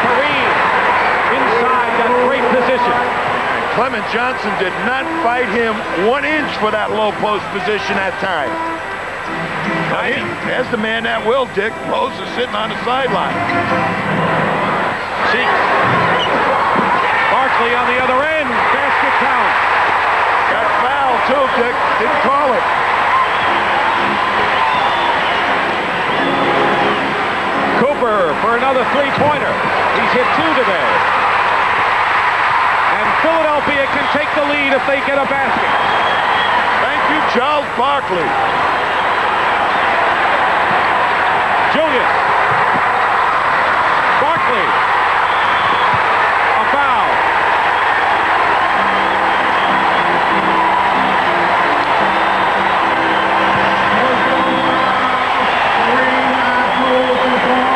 Kareem inside that great position. Clement Johnson did not fight him 1 inch for that low post position that time. There's the man that will, Dick. Moses sitting on the sideline. Cheeks. Barkley on the other end. Basket count. Got fouled too, Dick. Didn't call it. Cooper for another three-pointer. He's hit 2 today. And Philadelphia can take the lead if they get a basket. Thank you, Charles Barkley. Julius. Barkley. A foul.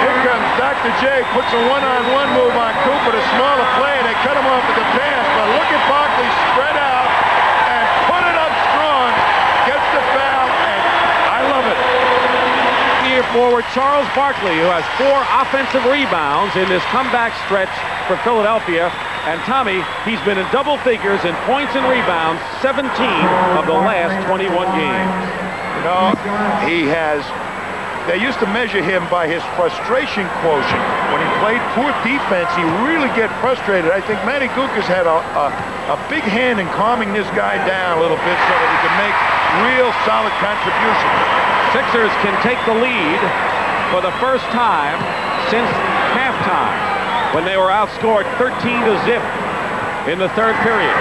Here comes Dr. J, puts a one-on-one move on Cooper, the smaller play, and they cut him off at the pass. But look at Barkley spread out and put it up strong. Gets the foul, and I love it. Here forward Charles Barkley, who has 4 offensive rebounds in this comeback stretch for Philadelphia. And Tommy, he's been in double figures in points and rebounds 17 of the last 21 games. You know, he has... They used to measure him by his frustration quotient. When he played poor defense, he really get frustrated. I think Manny Gukas had a big hand in calming this guy down a little bit so that he could make real solid contributions. Sixers can take the lead for the first time since halftime, when they were outscored 13-0 in the third period.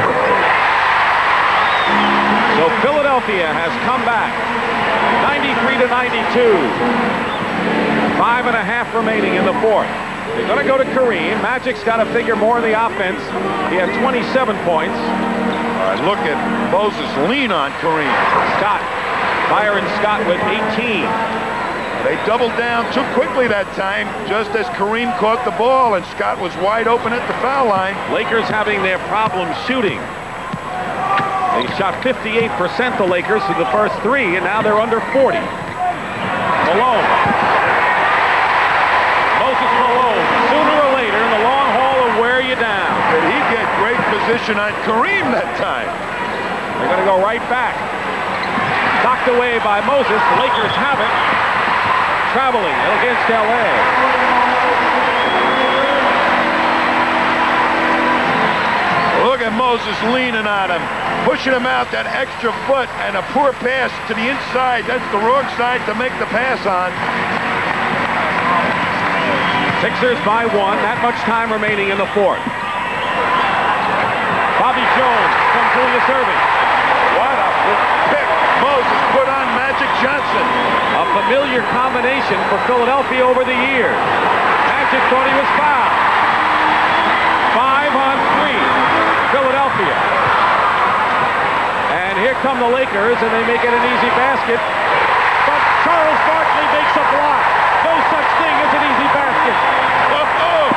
So Philadelphia has come back 93-92. 5.5 remaining in the fourth. They're going to go to Kareem. Magic's got to figure more in the offense. He had 27 points. Look at Moses lean on Kareem. Scott. Byron Scott with 18. They doubled down too quickly that time, just as Kareem caught the ball, and Scott was wide open at the foul line. Lakers having their problems shooting. They shot 58%, the Lakers, through the first 3, and now they're under 40. Malone. Moses Malone, sooner or later, in the long haul will wear you down. Did he get great position on Kareem that time? They're going to go right back. Knocked away by Moses. The Lakers have it. Traveling against L.A. Look at Moses leaning on him, pushing him out that extra foot, and a poor pass to the inside. That's the wrong side to make the pass on. Sixers by 1. That much time remaining in the fourth. Bobby Jones from Julius Erving. What a pick Moses put on Magic Johnson. A familiar combination for Philadelphia over the years. Magic thought he was fouled. 5-on-3, Philadelphia. And here come the Lakers, and they make it an easy basket. But Charles Barkley makes a block. No such thing as an easy basket. Oh,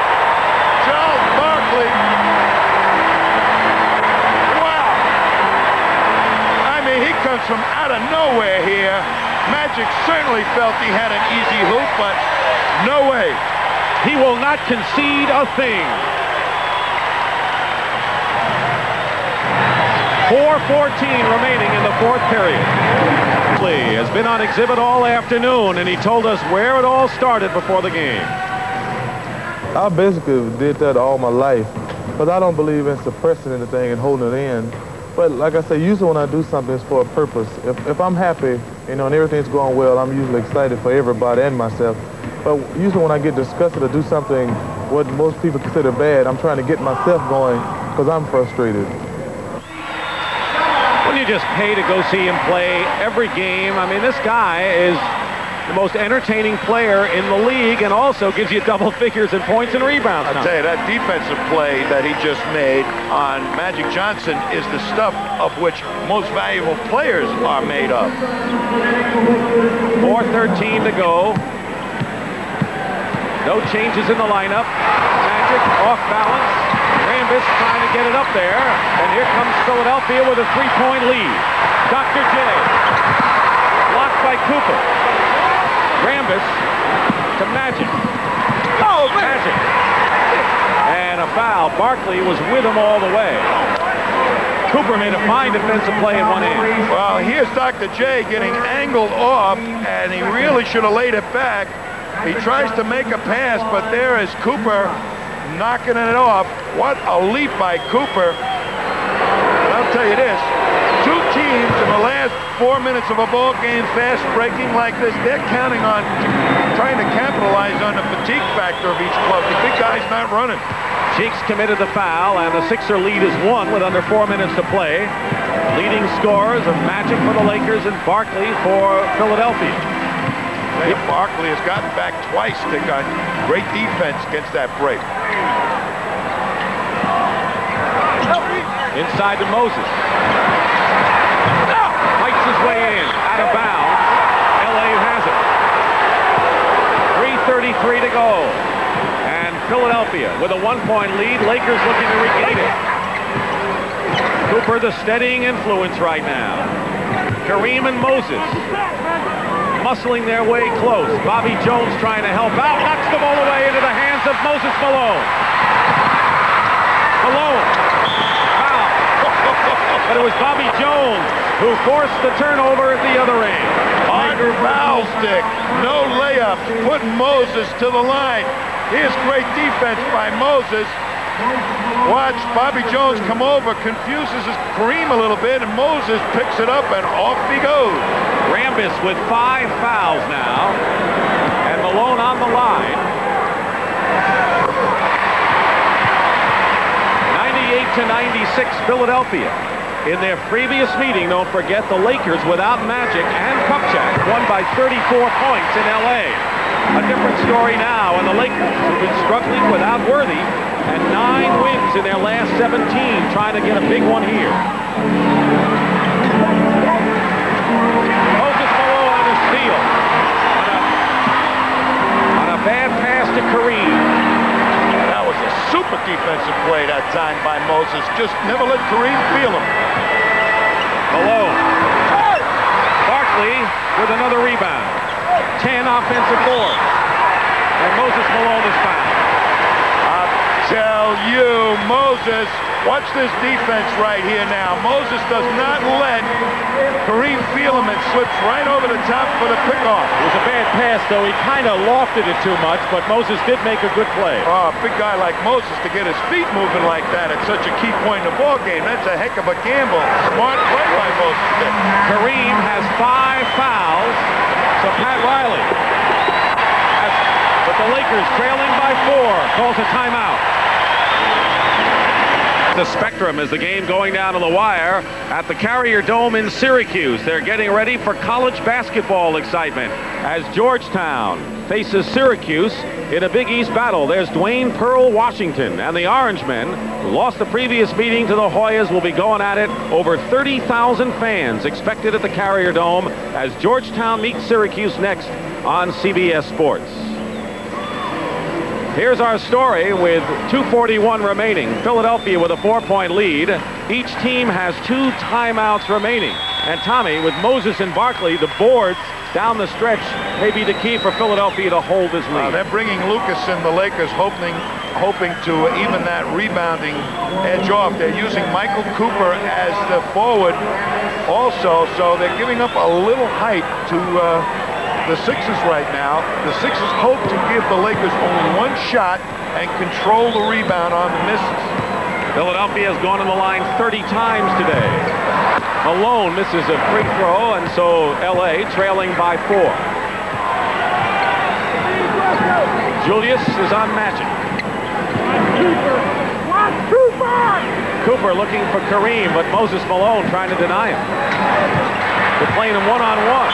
Charles Barkley. Wow. I mean, he comes from out of nowhere here. Magic certainly felt he had an easy hoop, but no way. He will not concede a thing. 4:14 remaining in the fourth period. Lee has been on exhibit all afternoon, and he told us where it all started before the game. I basically did that all my life, but I don't believe in suppressing anything and holding it in. But like I say, usually when I do something, it's for a purpose. If I'm happy, you know, and everything's going well, I'm usually excited for everybody and myself. But usually when I get disgusted or do something what most people consider bad, I'm trying to get myself going because I'm frustrated. When you just pay to go see him play every game, I mean, this guy is the most entertaining player in the league and also gives you double figures in points and rebounds. I'll tell you, that defensive play that he just made on Magic Johnson is the stuff of which most valuable players are made of. 4:13 to go. No changes in the lineup. Magic off balance. Rambis trying to get it up there. And here comes Philadelphia with a 3-point lead. Dr. J. Blocked by Cooper. Rambis to Magic. Oh, Magic. And a foul. Barkley was with him all the way. Cooper made a fine defensive play at one end. Well, here's Dr. J getting angled off, and he really should have laid it back. He tries to make a pass, but there is Cooper knocking it off. What a leap by Cooper. And I'll tell you this, two teams in the last 4 minutes of a ball game, fast breaking like this, they're counting on trying to capitalize on the fatigue factor of each club. The big guy's not running. Cheeks committed the foul, and the Sixer lead is 1 with under 4 minutes to play. Leading scorers of Magic for the Lakers and Barkley for Philadelphia. Barkley has gotten back twice. They got great defense against that break. Inside to Moses. Fights his way in, out of bounds. LA has it. 3:33 to go. Philadelphia with a 1-point lead. Lakers looking to regain it. Cooper the steadying influence right now. Kareem and Moses muscling their way close. Bobby Jones trying to help out. Knocks the ball away into the hands of Moses Malone. Malone. Foul. But it was Bobby Jones who forced the turnover at the other end. Harder foul stick. No layup. Putting Moses to the line. Here's great defense by Moses. Watch Bobby Jones come over, confuses Kareem a little bit, and Moses picks it up, and off he goes. Rambis with 5 fouls now, and Malone on the line. 98-96, Philadelphia. In their previous meeting, don't forget, the Lakers without Magic and Kupchak won by 34 points in L.A. A different story now, and the Lakers, who've been struggling without Worthy, and 9 wins in their last 17, trying to get a big one here. Moses Malone on his steal. On a bad pass to Kareem. That was a super defensive play that time by Moses. Just never let Kareem feel him. Malone. Barkley with another rebound. 10 offensive boards. And Moses Malone is fouled. I tell you, Moses, watch this defense right here now. Moses does not let Kareem feel him and slips right over the top for the pickoff. It was a bad pass, though. He kind of lofted it too much, but Moses did make a good play. Oh, a big guy like Moses to get his feet moving like that at such a key point in the ball game. That's a heck of a gamble. Smart play by Moses. Kareem has 5 fouls. So Pat Riley, but the Lakers trailing by 4, calls a timeout. The Spectrum is the game going down to the wire at the Carrier Dome in Syracuse. They're getting ready for college basketball excitement as Georgetown faces Syracuse in a Big East battle. There's Dwayne Pearl Washington, and the Orangemen, who lost the previous meeting to the Hoyas, will be going at it. Over 30,000 fans expected at the Carrier Dome as Georgetown meets Syracuse next on CBS Sports. Here's our story with 2:41 remaining. Philadelphia with a 4-point lead. Each team has 2 timeouts remaining. And Tommy, with Moses and Barkley, the boards down the stretch may be the key for Philadelphia to hold this lead. They're bringing Lucas in, the Lakers, hoping to even that rebounding edge off. They're using Michael Cooper as the forward also, so they're giving up a little height to the Sixers right now. The Sixers hope to give the Lakers only 1 shot and control the rebound on the misses. Philadelphia has gone on the line 30 times today. Malone misses a free throw, and so L.A. trailing by 4. Julius is on Magic. Cooper looking for Kareem, but Moses Malone trying to deny him. They're playing him one-on-one.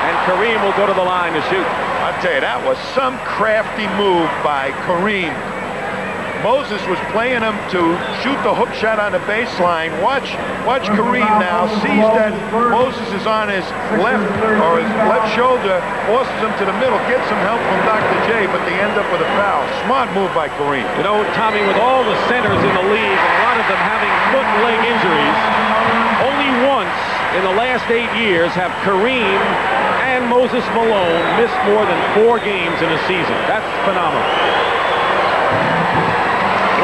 And Kareem will go to the line to shoot. I'll tell you, that was some crafty move by Kareem. Moses was playing him to shoot the hook shot on the baseline. Watch Kareem now, sees that Moses is on his left shoulder, forces him to the middle, gets some help from Dr. J, but they end up with a foul. Smart move by Kareem. You know, Tommy, with all the centers in the league, and a lot of them having foot and leg injuries, only once in the last 8 years have Kareem can Moses Malone miss more than 4 games in a season? That's phenomenal.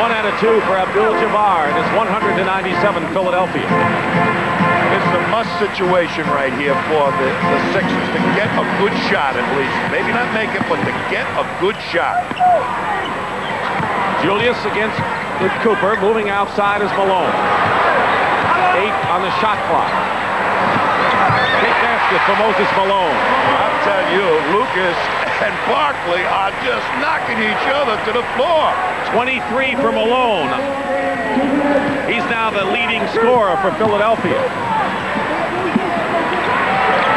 1 out of 2 for Abdul-Jabbar, and it's 197 Philadelphia. This is a must situation right here for the Sixers to get a good shot at least. Maybe not make it, but to get a good shot. Julius against Cooper, moving outside is Malone. 8 on the shot clock. Big basket for Moses Malone. I'll tell you, Lucas and Barkley are just knocking each other to the floor. 23 for Malone. He's now the leading scorer for Philadelphia.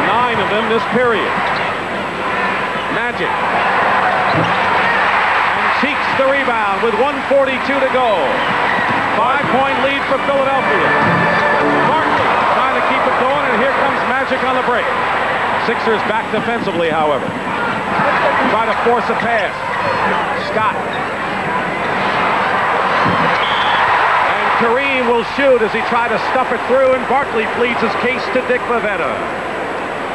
9 of them this period. Magic. And Cheeks the rebound with 1:42 to go. 5-point lead for Philadelphia. Barkley trying to keep it going, and here comes Magic on the break. Sixers back defensively, however. Try to force a pass. Scott. And Kareem will shoot as he tried to stuff it through, and Barkley pleads his case to Dick Bavetta.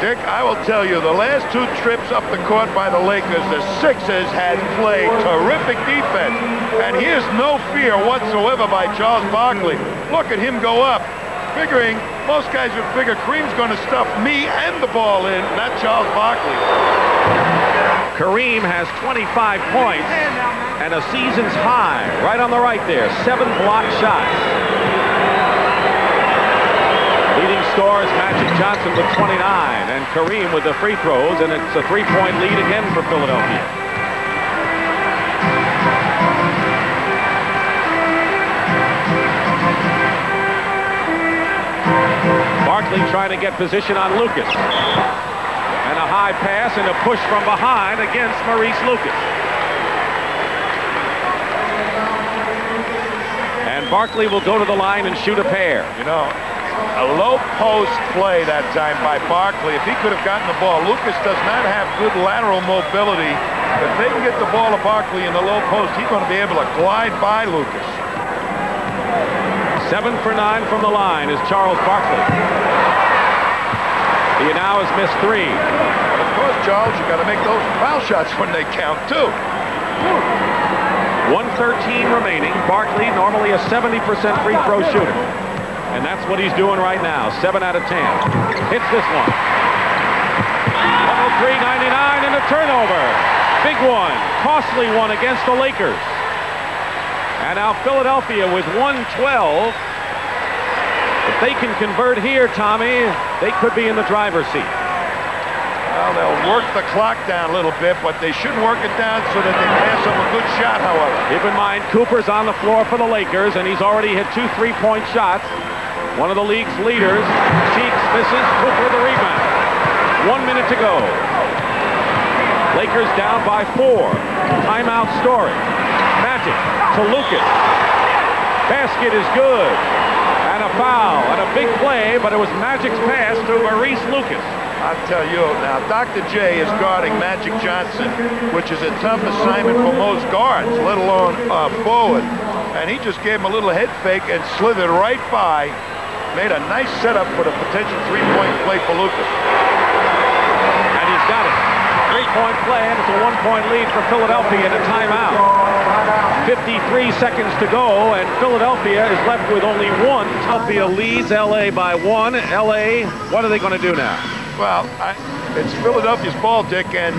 Dick, I will tell you, the last 2 trips up the court by the Lakers, the Sixers had played terrific defense. And here's no fear whatsoever by Charles Barkley. Look at him go up, figuring most guys would figure Kareem's going to stuff me and the ball in, not Charles Barkley. Kareem has 25 points and a season's high right on the right there. 7 blocked shots. Leading scorer is Magic Johnson with 29, and Kareem with the free throws, and it's a 3-point lead again for Philadelphia. Barkley trying to get position on Lucas. And a high pass and a push from behind against Maurice Lucas. And Barkley will go to the line and shoot a pair. You know, a low post play that time by Barkley. If he could have gotten the ball, Lucas does not have good lateral mobility. If they can get the ball to Barkley in the low post, he's going to be able to glide by Lucas. 7 for 9 from the line is Charles Barkley. He now has missed 3. Of course, Charles, you got to make those foul shots when they count too. 1:13 remaining. Barkley, normally a 70% free throw shooter. And that's what he's doing right now. 7 out of 10. Hits this one. 103.99 and a turnover. Big one. Costly one against the Lakers. And now Philadelphia with 112. If they can convert here, Tommy, they could be in the driver's seat. Well, they'll work the clock down a little bit, but they shouldn't work it down so that they pass up a good shot, however. Keep in mind, Cooper's on the floor for the Lakers, and he's already hit 2 3-point shots. One of the league's leaders. Cheeks misses. Cooper the rebound. 1 minute to go. Lakers down by 4. Timeout Story. Magic to Lucas. Basket is good. And a foul. And a big play, but it was Magic's pass to Maurice Lucas. I'll tell you now, Dr. J is guarding Magic Johnson, which is a tough assignment for most guards, let alone forward. And he just gave him a little head fake and slithered right by. Made a nice setup for the potential 3-point play for Lucas. And he's got it. 3-point play, and it's a 1-point lead for Philadelphia in a timeout. 53 seconds to go, and Philadelphia is left with only 1. Philadelphia leads L.A. by 1. L.A., what are they going to do now? Well, it's Philadelphia's ball, Dick, and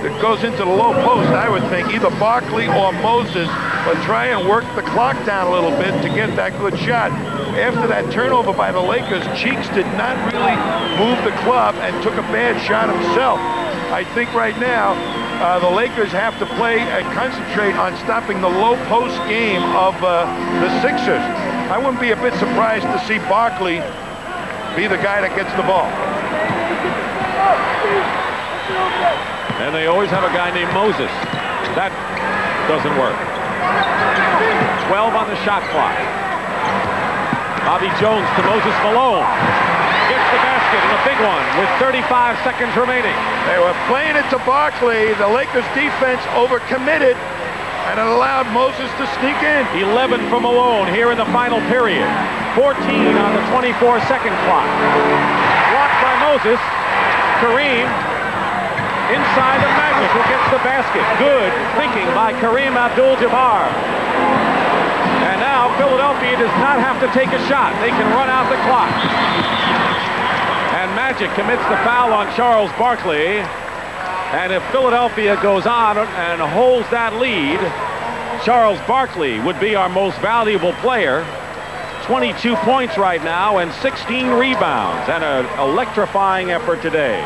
it goes into the low post. I would think either Barkley or Moses will try and work the clock down a little bit to get that good shot. After that turnover by the Lakers, Cheeks did not really move the club and took a bad shot himself. I think right now the Lakers have to play and concentrate on stopping the low post game of the Sixers. I wouldn't be a bit surprised to see Barkley be the guy that gets the ball. And they always have a guy named Moses. That doesn't work. 12 on the shot clock. Bobby Jones to Moses Malone. Gets the basket and a big one with 35 seconds remaining. They were playing it to Barkley. The Lakers defense overcommitted, and it allowed Moses to sneak in. 11 from Malone here in the final period. 14 on the 24-second clock. Blocked by Moses. Kareem Inside the Magic, who gets the basket. Good thinking by Kareem Abdul-Jabbar. And now Philadelphia does not have to take a shot. They can run out the clock. And Magic commits the foul on Charles Barkley. And if Philadelphia goes on and holds that lead, Charles Barkley would be our most valuable player. 22 points right now and 16 rebounds, and an electrifying effort today.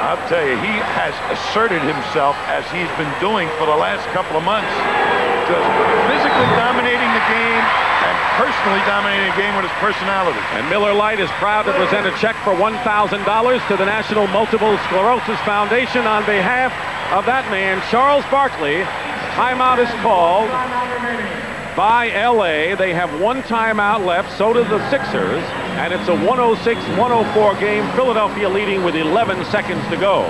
I'll tell you, he has asserted himself as he's been doing for the last couple of months. Just physically dominating the game and personally dominating the game with his personality. And Miller Lite is proud to present a check for $1,000 to the National Multiple Sclerosis Foundation on behalf of that man, Charles Barkley. Timeout is called by LA. They have one timeout left, so do the Sixers, and it's a 106-104 game. Philadelphia leading with 11 seconds to go.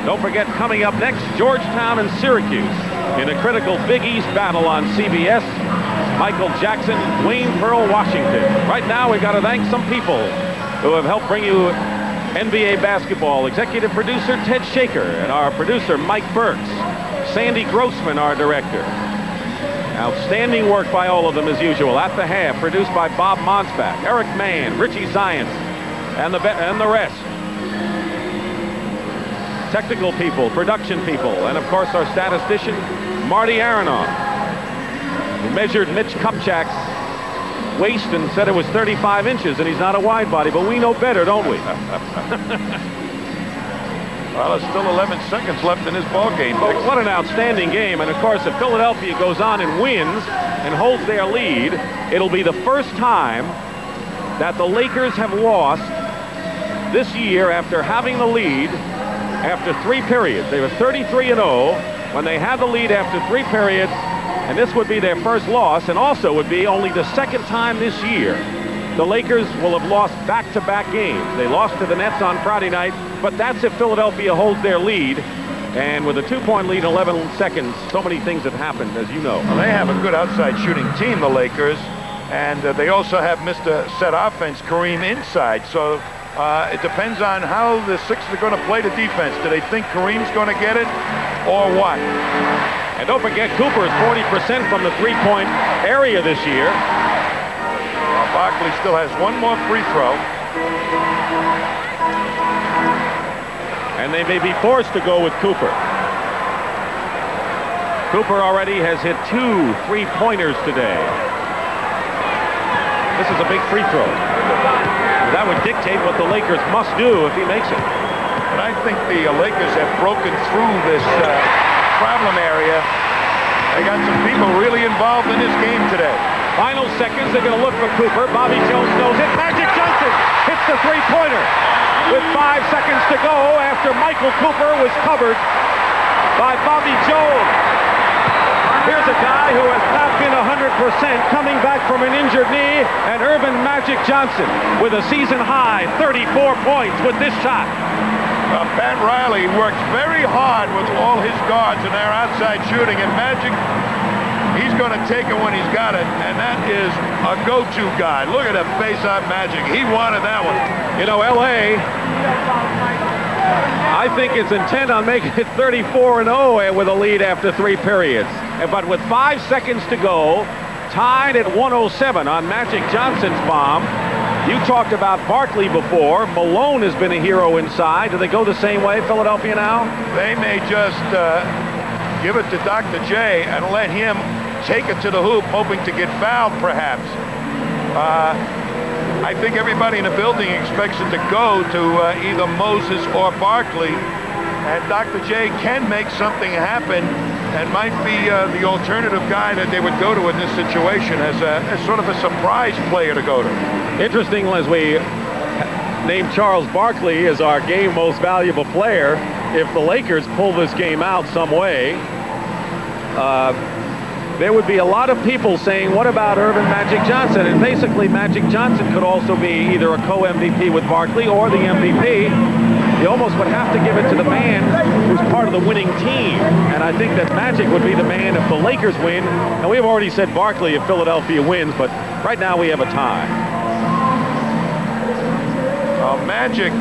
Don't forget, coming up next, Georgetown and Syracuse in a critical Big East battle on CBS. Michael Jackson, Wayne Pearl, Washington. Right now, we've got to thank some people who have helped bring you NBA basketball. Executive producer Ted Shaker and our producer Mike Burks. Sandy Grossman, our director. Outstanding work by all of them as usual. At the Half, produced by Bob Monsbach, Eric Mann, Richie Zients, and the rest. Technical people, production people, and of course our statistician, Marty Aronoff, who measured Mitch Kupchak's waist and said it was 35 inches, and he's not a wide body, but we know better, don't we? Well, there's still 11 seconds left in this ball game. What an outstanding game. And of course, if Philadelphia goes on and wins and holds their lead, it'll be the first time that the Lakers have lost this year after having the lead after 3 periods. They were 33-0 when they had the lead after 3 periods, and this would be their first loss, and also would be only the second time this year the Lakers will have lost back-to-back games. They lost to the Nets on Friday night, but that's if Philadelphia holds their lead. And with a 2-point lead in 11 seconds, so many things have happened, as you know. Well, they have a good outside shooting team, the Lakers, and they also have Mr. Set Offense, Kareem, inside. So it depends on how the Sixers are going to play the defense. Do they think Kareem's going to get it, or what? And don't forget, Cooper is 40% from the three-point area this year. Barkley still has one more free throw. And they may be forced to go with Cooper. Cooper already has hit 2 3-pointers today. This is a big free throw. That would dictate what the Lakers must do if he makes it. But I think the Lakers have broken through this problem area. They got some people really involved in this game today. Final seconds, they're going to look for Cooper. Bobby Jones knows it. Magic Johnson hits the 3-pointer with 5 seconds to go after Michael Cooper was covered by Bobby Jones. Here's a guy who has not been 100%, coming back from an injured knee, and Earvin Magic Johnson with a season-high 34 points with this shot. Pat Riley works very hard with all his guards and their outside shooting, and Magic, he's going to take it when he's got it, and that is a go-to guy. Look at that face-on Magic. He wanted that one. You know, L.A., I think it's intent on making it 34-0 with a lead after 3 periods. But with 5 seconds to go, tied at 107 on Magic Johnson's bomb. You talked about Barkley before. Malone has been a hero inside. Do they go the same way, Philadelphia, now? They may just give it to Dr. J and let him take it to the hoop, hoping to get fouled, perhaps. I think everybody in the building expects it to go to either Moses or Barkley. And Dr. J can make something happen and might be the alternative guy that they would go to in this situation as sort of a surprise player to go to. Interesting, as we named Charles Barkley as our game most valuable player, if the Lakers pull this game out some way, there would be a lot of people saying, what about Earvin Magic Johnson? And basically, Magic Johnson could also be either a co-MVP with Barkley or the MVP. You almost would have to give it to the man who's part of the winning team. And I think that Magic would be the man if the Lakers win. And we have already said Barkley if Philadelphia wins, but right now we have a tie. Magic,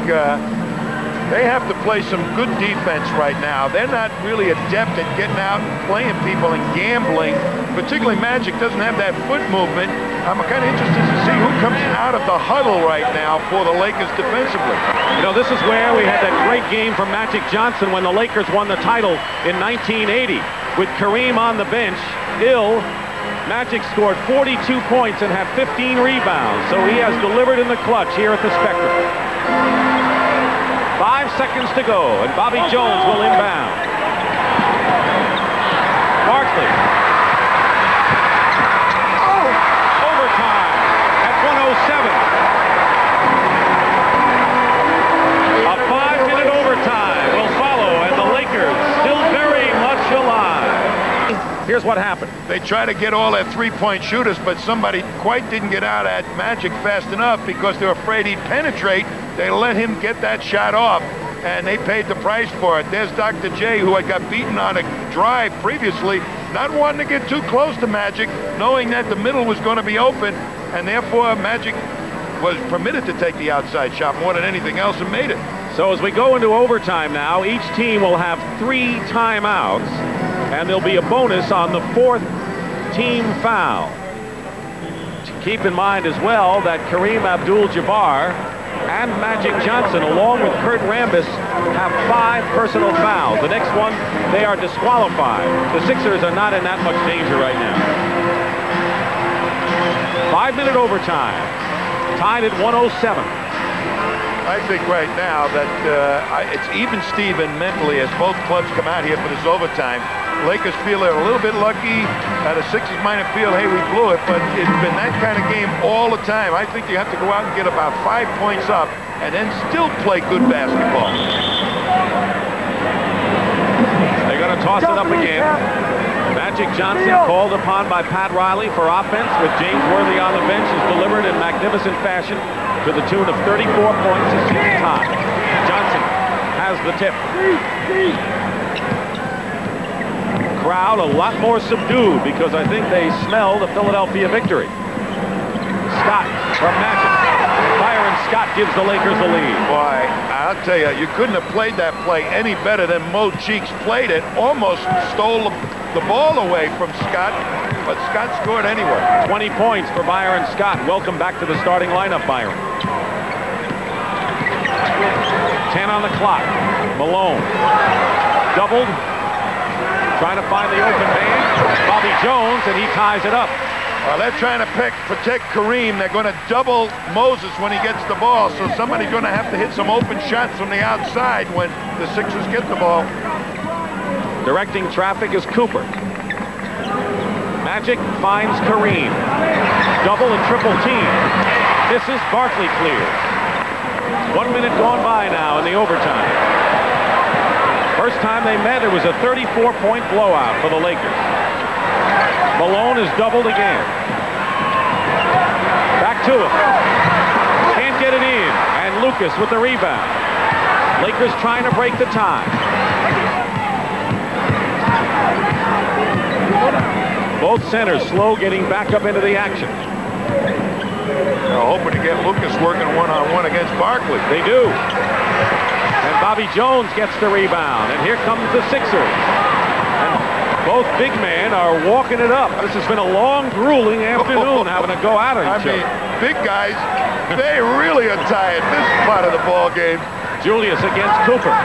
they have to play some good defense right now. They're not really adept at getting out and playing people and gambling. Particularly Magic doesn't have that foot movement. I'm kind of interested to see who comes out of the huddle right now for the Lakers defensively. You know, this is where we had that great game from Magic Johnson when the Lakers won the title in 1980. With Kareem on the bench, Magic scored 42 points and had 15 rebounds. So he has delivered in the clutch here at the Spectrum. 5 seconds to go, and Bobby Jones will inbound. Barkley. Overtime at 107. A 5-minute overtime will follow, and the Lakers still very much alive. Here's what happened. They try to get all their three-point shooters, but somebody quite didn't get out at Magic fast enough because they're afraid he'd penetrate. They let him get that shot off, and they paid the price for it. There's Dr. J, who had got beaten on a drive previously, not wanting to get too close to Magic, knowing that the middle was going to be open, and therefore Magic was permitted to take the outside shot more than anything else and made it. So as we go into overtime now, each team will have 3 timeouts, and there'll be a bonus on the 4th team foul. Keep in mind as well that Kareem Abdul-Jabbar and Magic Johnson, along with Kurt Rambis, have 5 personal fouls. The next one, they are disqualified. The Sixers are not in that much danger right now. 5-minute overtime, tied at 107. I think right now that it's even Steven mentally as both clubs come out here for this overtime. Lakers feel they're a little bit lucky. The Sixers might have feel, hey, we blew it, but it's been that kind of game all the time. I think you have to go out and get about 5 points up and then still play good basketball. They're going to toss it up again. Magic Johnson, called upon by Pat Riley for offense with James Worthy on the bench, is delivered in magnificent fashion to the tune of 34 points. It's time. Johnson has the tip. Crowd a lot more subdued because I think they smell the Philadelphia victory. Scott from Magic. Byron Scott gives the Lakers the lead. Boy, I'll tell you, you couldn't have played that play any better than Mo Cheeks played it. Almost stole the ball away from Scott, but Scott scored anyway. 20 points for Byron Scott. Welcome back to the starting lineup, Byron. 10 on the clock. Malone. Doubled. Trying to find the open man. Bobby Jones, and he ties it up. Well, they're trying to protect Kareem. They're going to double Moses when he gets the ball, so somebody's going to have to hit some open shots from the outside when the Sixers get the ball. Directing traffic is Cooper. Magic finds Kareem. Double and triple team. Misses. Barkley clears. 1 minute gone by now in the overtime. First time they met, it was a 34-point blowout for the Lakers. Malone is doubled again. Back to him. Can't get it in. And Lucas with the rebound. Lakers trying to break the tie. Both centers slow getting back up into the action. They're hoping to get Lucas working one-on-one against Barkley. They do. And Bobby Jones gets the rebound. And here comes the Sixers. And both big men are walking it up. This has been a long, grueling afternoon having to go at it. I mean, big guys, they really are tired. This part of the ball game. Julius against Cooper. And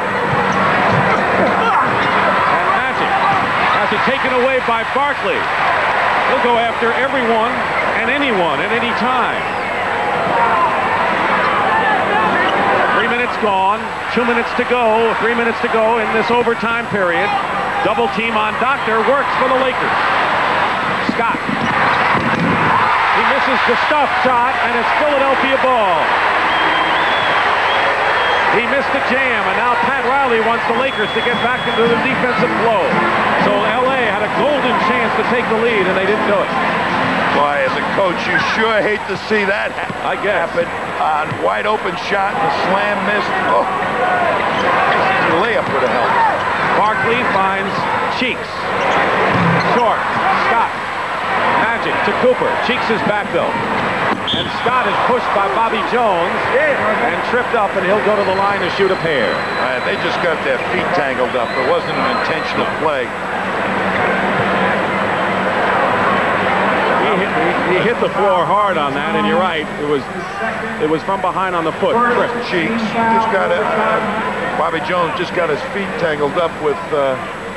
Magic has it taken away by Barkley. He'll go after everyone and anyone at any time. 3 minutes gone, 2 minutes to go, 3 minutes to go in this overtime period. Double team on Doctor works for the Lakers. Scott. He misses the stuff shot, and it's Philadelphia ball. He missed the jam, and now Pat Riley wants the Lakers to get back into the defensive flow. So L.A. had a golden chance to take the lead, and they didn't do it. Boy, as a coach, you sure hate to see that happen. Wide open shot, and the slam missed. Oh, layup would have helped. Barkley finds Cheeks. Short. Scott. Magic to Cooper. Cheeks is back, though. And Scott is pushed by Bobby Jones and tripped up, and he'll go to the line to shoot a pair. They just got their feet tangled up. It wasn't an intentional play. He hit the floor hard on that, and you're right. It was from behind on the foot. Chris. Cheeks just got Bobby Jones just got his feet tangled up with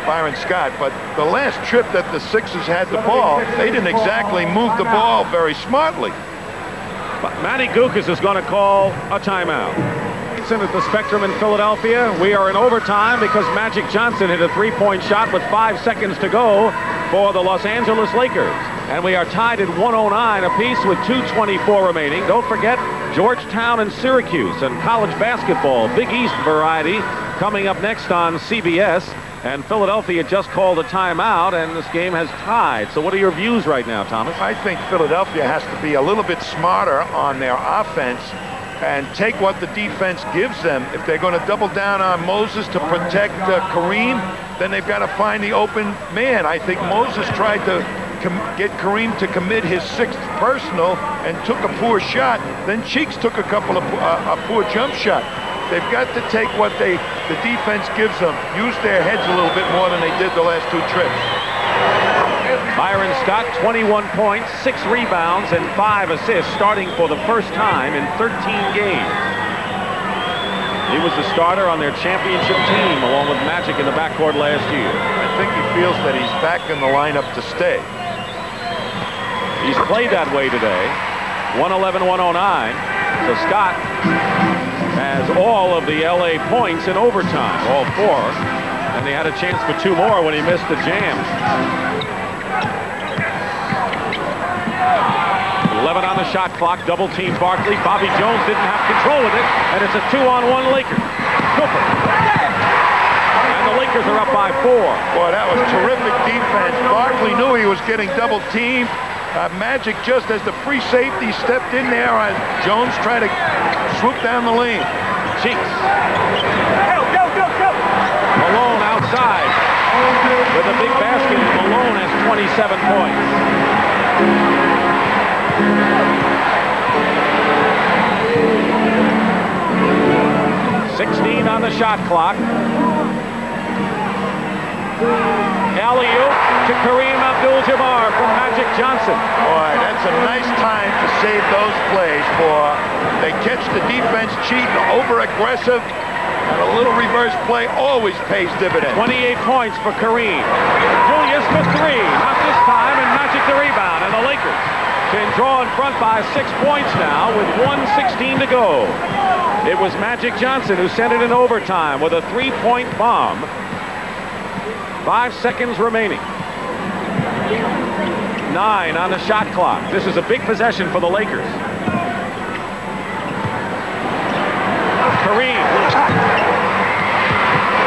Byron Scott. But the last trip that the Sixers had the ball, they didn't exactly move the ball very smartly. But Matty Gukas is going to call a timeout. At the Spectrum in Philadelphia, we are in overtime because Magic Johnson hit a three-point shot with 5 seconds to go for the Los Angeles Lakers. And we are tied at 109 apiece with 2:24 remaining. Don't forget Georgetown and Syracuse and college basketball, Big East variety, coming up next on CBS. And Philadelphia just called a timeout, and this game has tied. So what are your views right now, Thomas? I think Philadelphia has to be a little bit smarter on their offense and take what the defense gives them. If they're going to double down on Moses to protect Kareem, then they've got to find the open man. I think Moses tried to get Kareem to commit his 6th personal and took a poor shot. Then Cheeks took a couple of a poor jump shot. They've got to take what the defense gives them, use their heads a little bit more than they did the last 2 trips. Byron Scott, 21 points, 6 rebounds, and 5 assists, starting for the first time in 13 games. He was the starter on their championship team, along with Magic in the backcourt last year. I think he feels that he's back in the lineup to stay. He's played that way today. 111-109. So Scott has all of the LA points in overtime, all 4. And he had a chance for 2 more when he missed the jam. 11 on the shot clock, double team Barkley. Bobby Jones didn't have control of it, and it's a 2-on-1 Lakers. Cooper. And the Lakers are up by 4. Boy, that was terrific defense. Barkley knew he was getting double teamed. Magic, just as the free safety stepped in there, Jones tried to swoop down the lane. Cheeks. Malone outside with a big basket. Malone has 27 points. 16 on the shot clock. Alley-oop to Kareem Abdul-Jabbar from Magic Johnson. Boy, that's a nice time to save those plays for. They catch the defense cheating, over-aggressive, and a little reverse play always pays dividends. 28 points for Kareem. Julius for 3, not this time, and Magic the rebound, and the Lakers can draw in front by 6 points now with 1:16 to go. It was Magic Johnson who sent it in overtime with a 3-point bomb. 5 seconds remaining. 9 on the shot clock. This is a big possession for the Lakers. Kareem.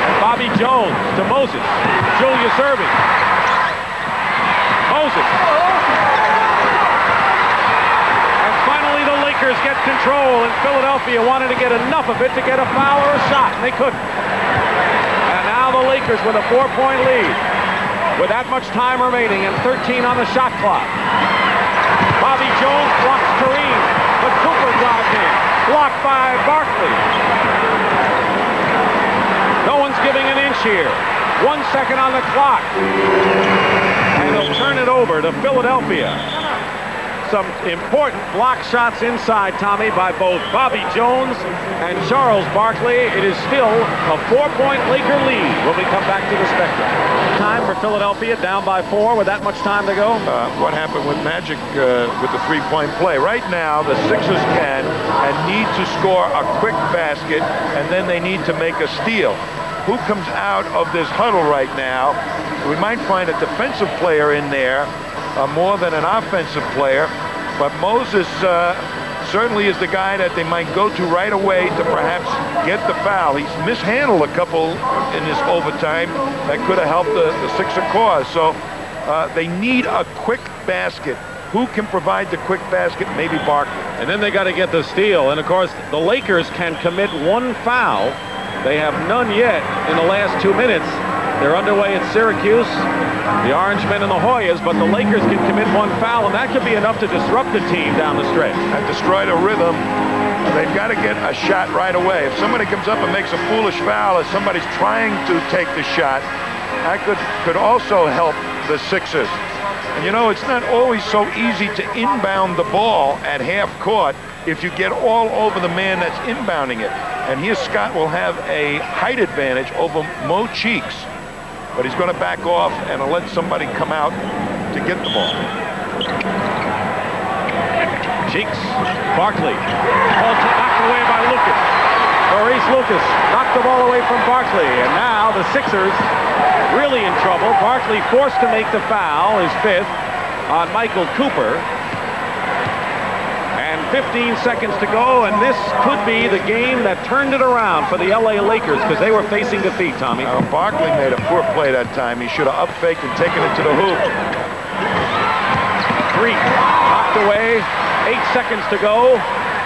And Bobby Jones to Moses. Julius Erving. Moses. And finally the Lakers get control, and Philadelphia wanted to get enough of it to get a foul or a shot, and they couldn't. Now the Lakers with a 4-point lead with that much time remaining and 13 on the shot clock. Bobby Jones blocks Kareem, but Cooper drives in. Blocked by Barkley. No one's giving an inch here. 1 second on the clock. And they'll turn it over to Philadelphia. Some important block shots inside, Tommy, by both Bobby Jones and Charles Barkley. It is still a 4-point Laker lead when we come back to the Spectrum. Time for Philadelphia, down by 4 with that much time to go. What happened with Magic with the 3-point play? Right now, the Sixers can and need to score a quick basket, and then they need to make a steal. Who comes out of this huddle right now? We might find a defensive player in there more than an offensive player, but Moses certainly is the guy that they might go to right away to perhaps get the foul. He's mishandled a couple in this overtime that could have helped the Sixer cause. So they need a quick basket. Who can provide the quick basket? Maybe Barkley. And then they got to get the steal. And of course, the Lakers can commit 1 foul. They have none yet in the last 2 minutes. They're underway at Syracuse. The Orangemen and the Hoyas, but the Lakers can commit one foul, and that could be enough to disrupt the team down the stretch. And destroy the rhythm. They've got to get a shot right away. If somebody comes up and makes a foolish foul as somebody's trying to take the shot, that could also help the Sixers. And you know, it's not always so easy to inbound the ball at half court if you get all over the man that's inbounding it. And here Scott will have a height advantage over Mo Cheeks. But he's going to back off and let somebody come out to get the ball. Cheeks, Barkley, knocked away by Lucas. Maurice Lucas knocked the ball away from Barkley, and now the Sixers really in trouble. Barkley forced to make the foul, his fifth, on Michael Cooper. And 15 seconds to go, and this could be the game that turned it around for the LA Lakers because they were facing defeat, Tommy. Barkley made a poor play that time. He should have up-faked and taken it to the hoop. Three, knocked away. 8 seconds to go.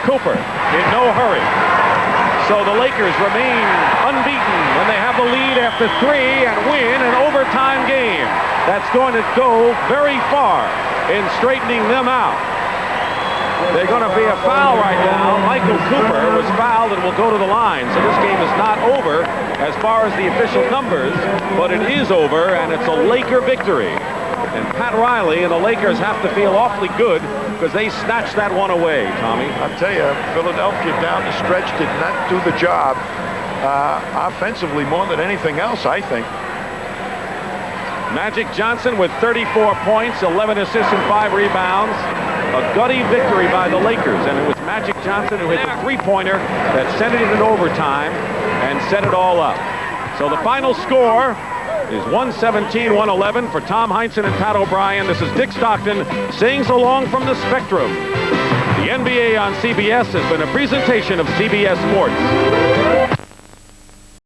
Cooper in no hurry. So the Lakers remain unbeaten when they have the lead after 3 and win an overtime game. That's going to go very far in straightening them out. They're going to be a foul right now. Michael Cooper was fouled and will go to the line. So this game is not over as far as the official numbers, but it is over, and it's a Laker victory. And Pat Riley and the Lakers have to feel awfully good because they snatched that one away, Tommy. I'll tell you, Philadelphia down the stretch did not do the job offensively more than anything else, I think. Magic Johnson with 34 points, 11 assists and 5 rebounds. A gutty victory by the Lakers, and it was Magic Johnson who hit the three-pointer that sent it into overtime and set it all up. So the final score is 117-111 for Tom Heinsohn and Pat O'Brien. This is Dick Stockton saying so long from the Spectrum. The NBA on CBS has been a presentation of CBS Sports.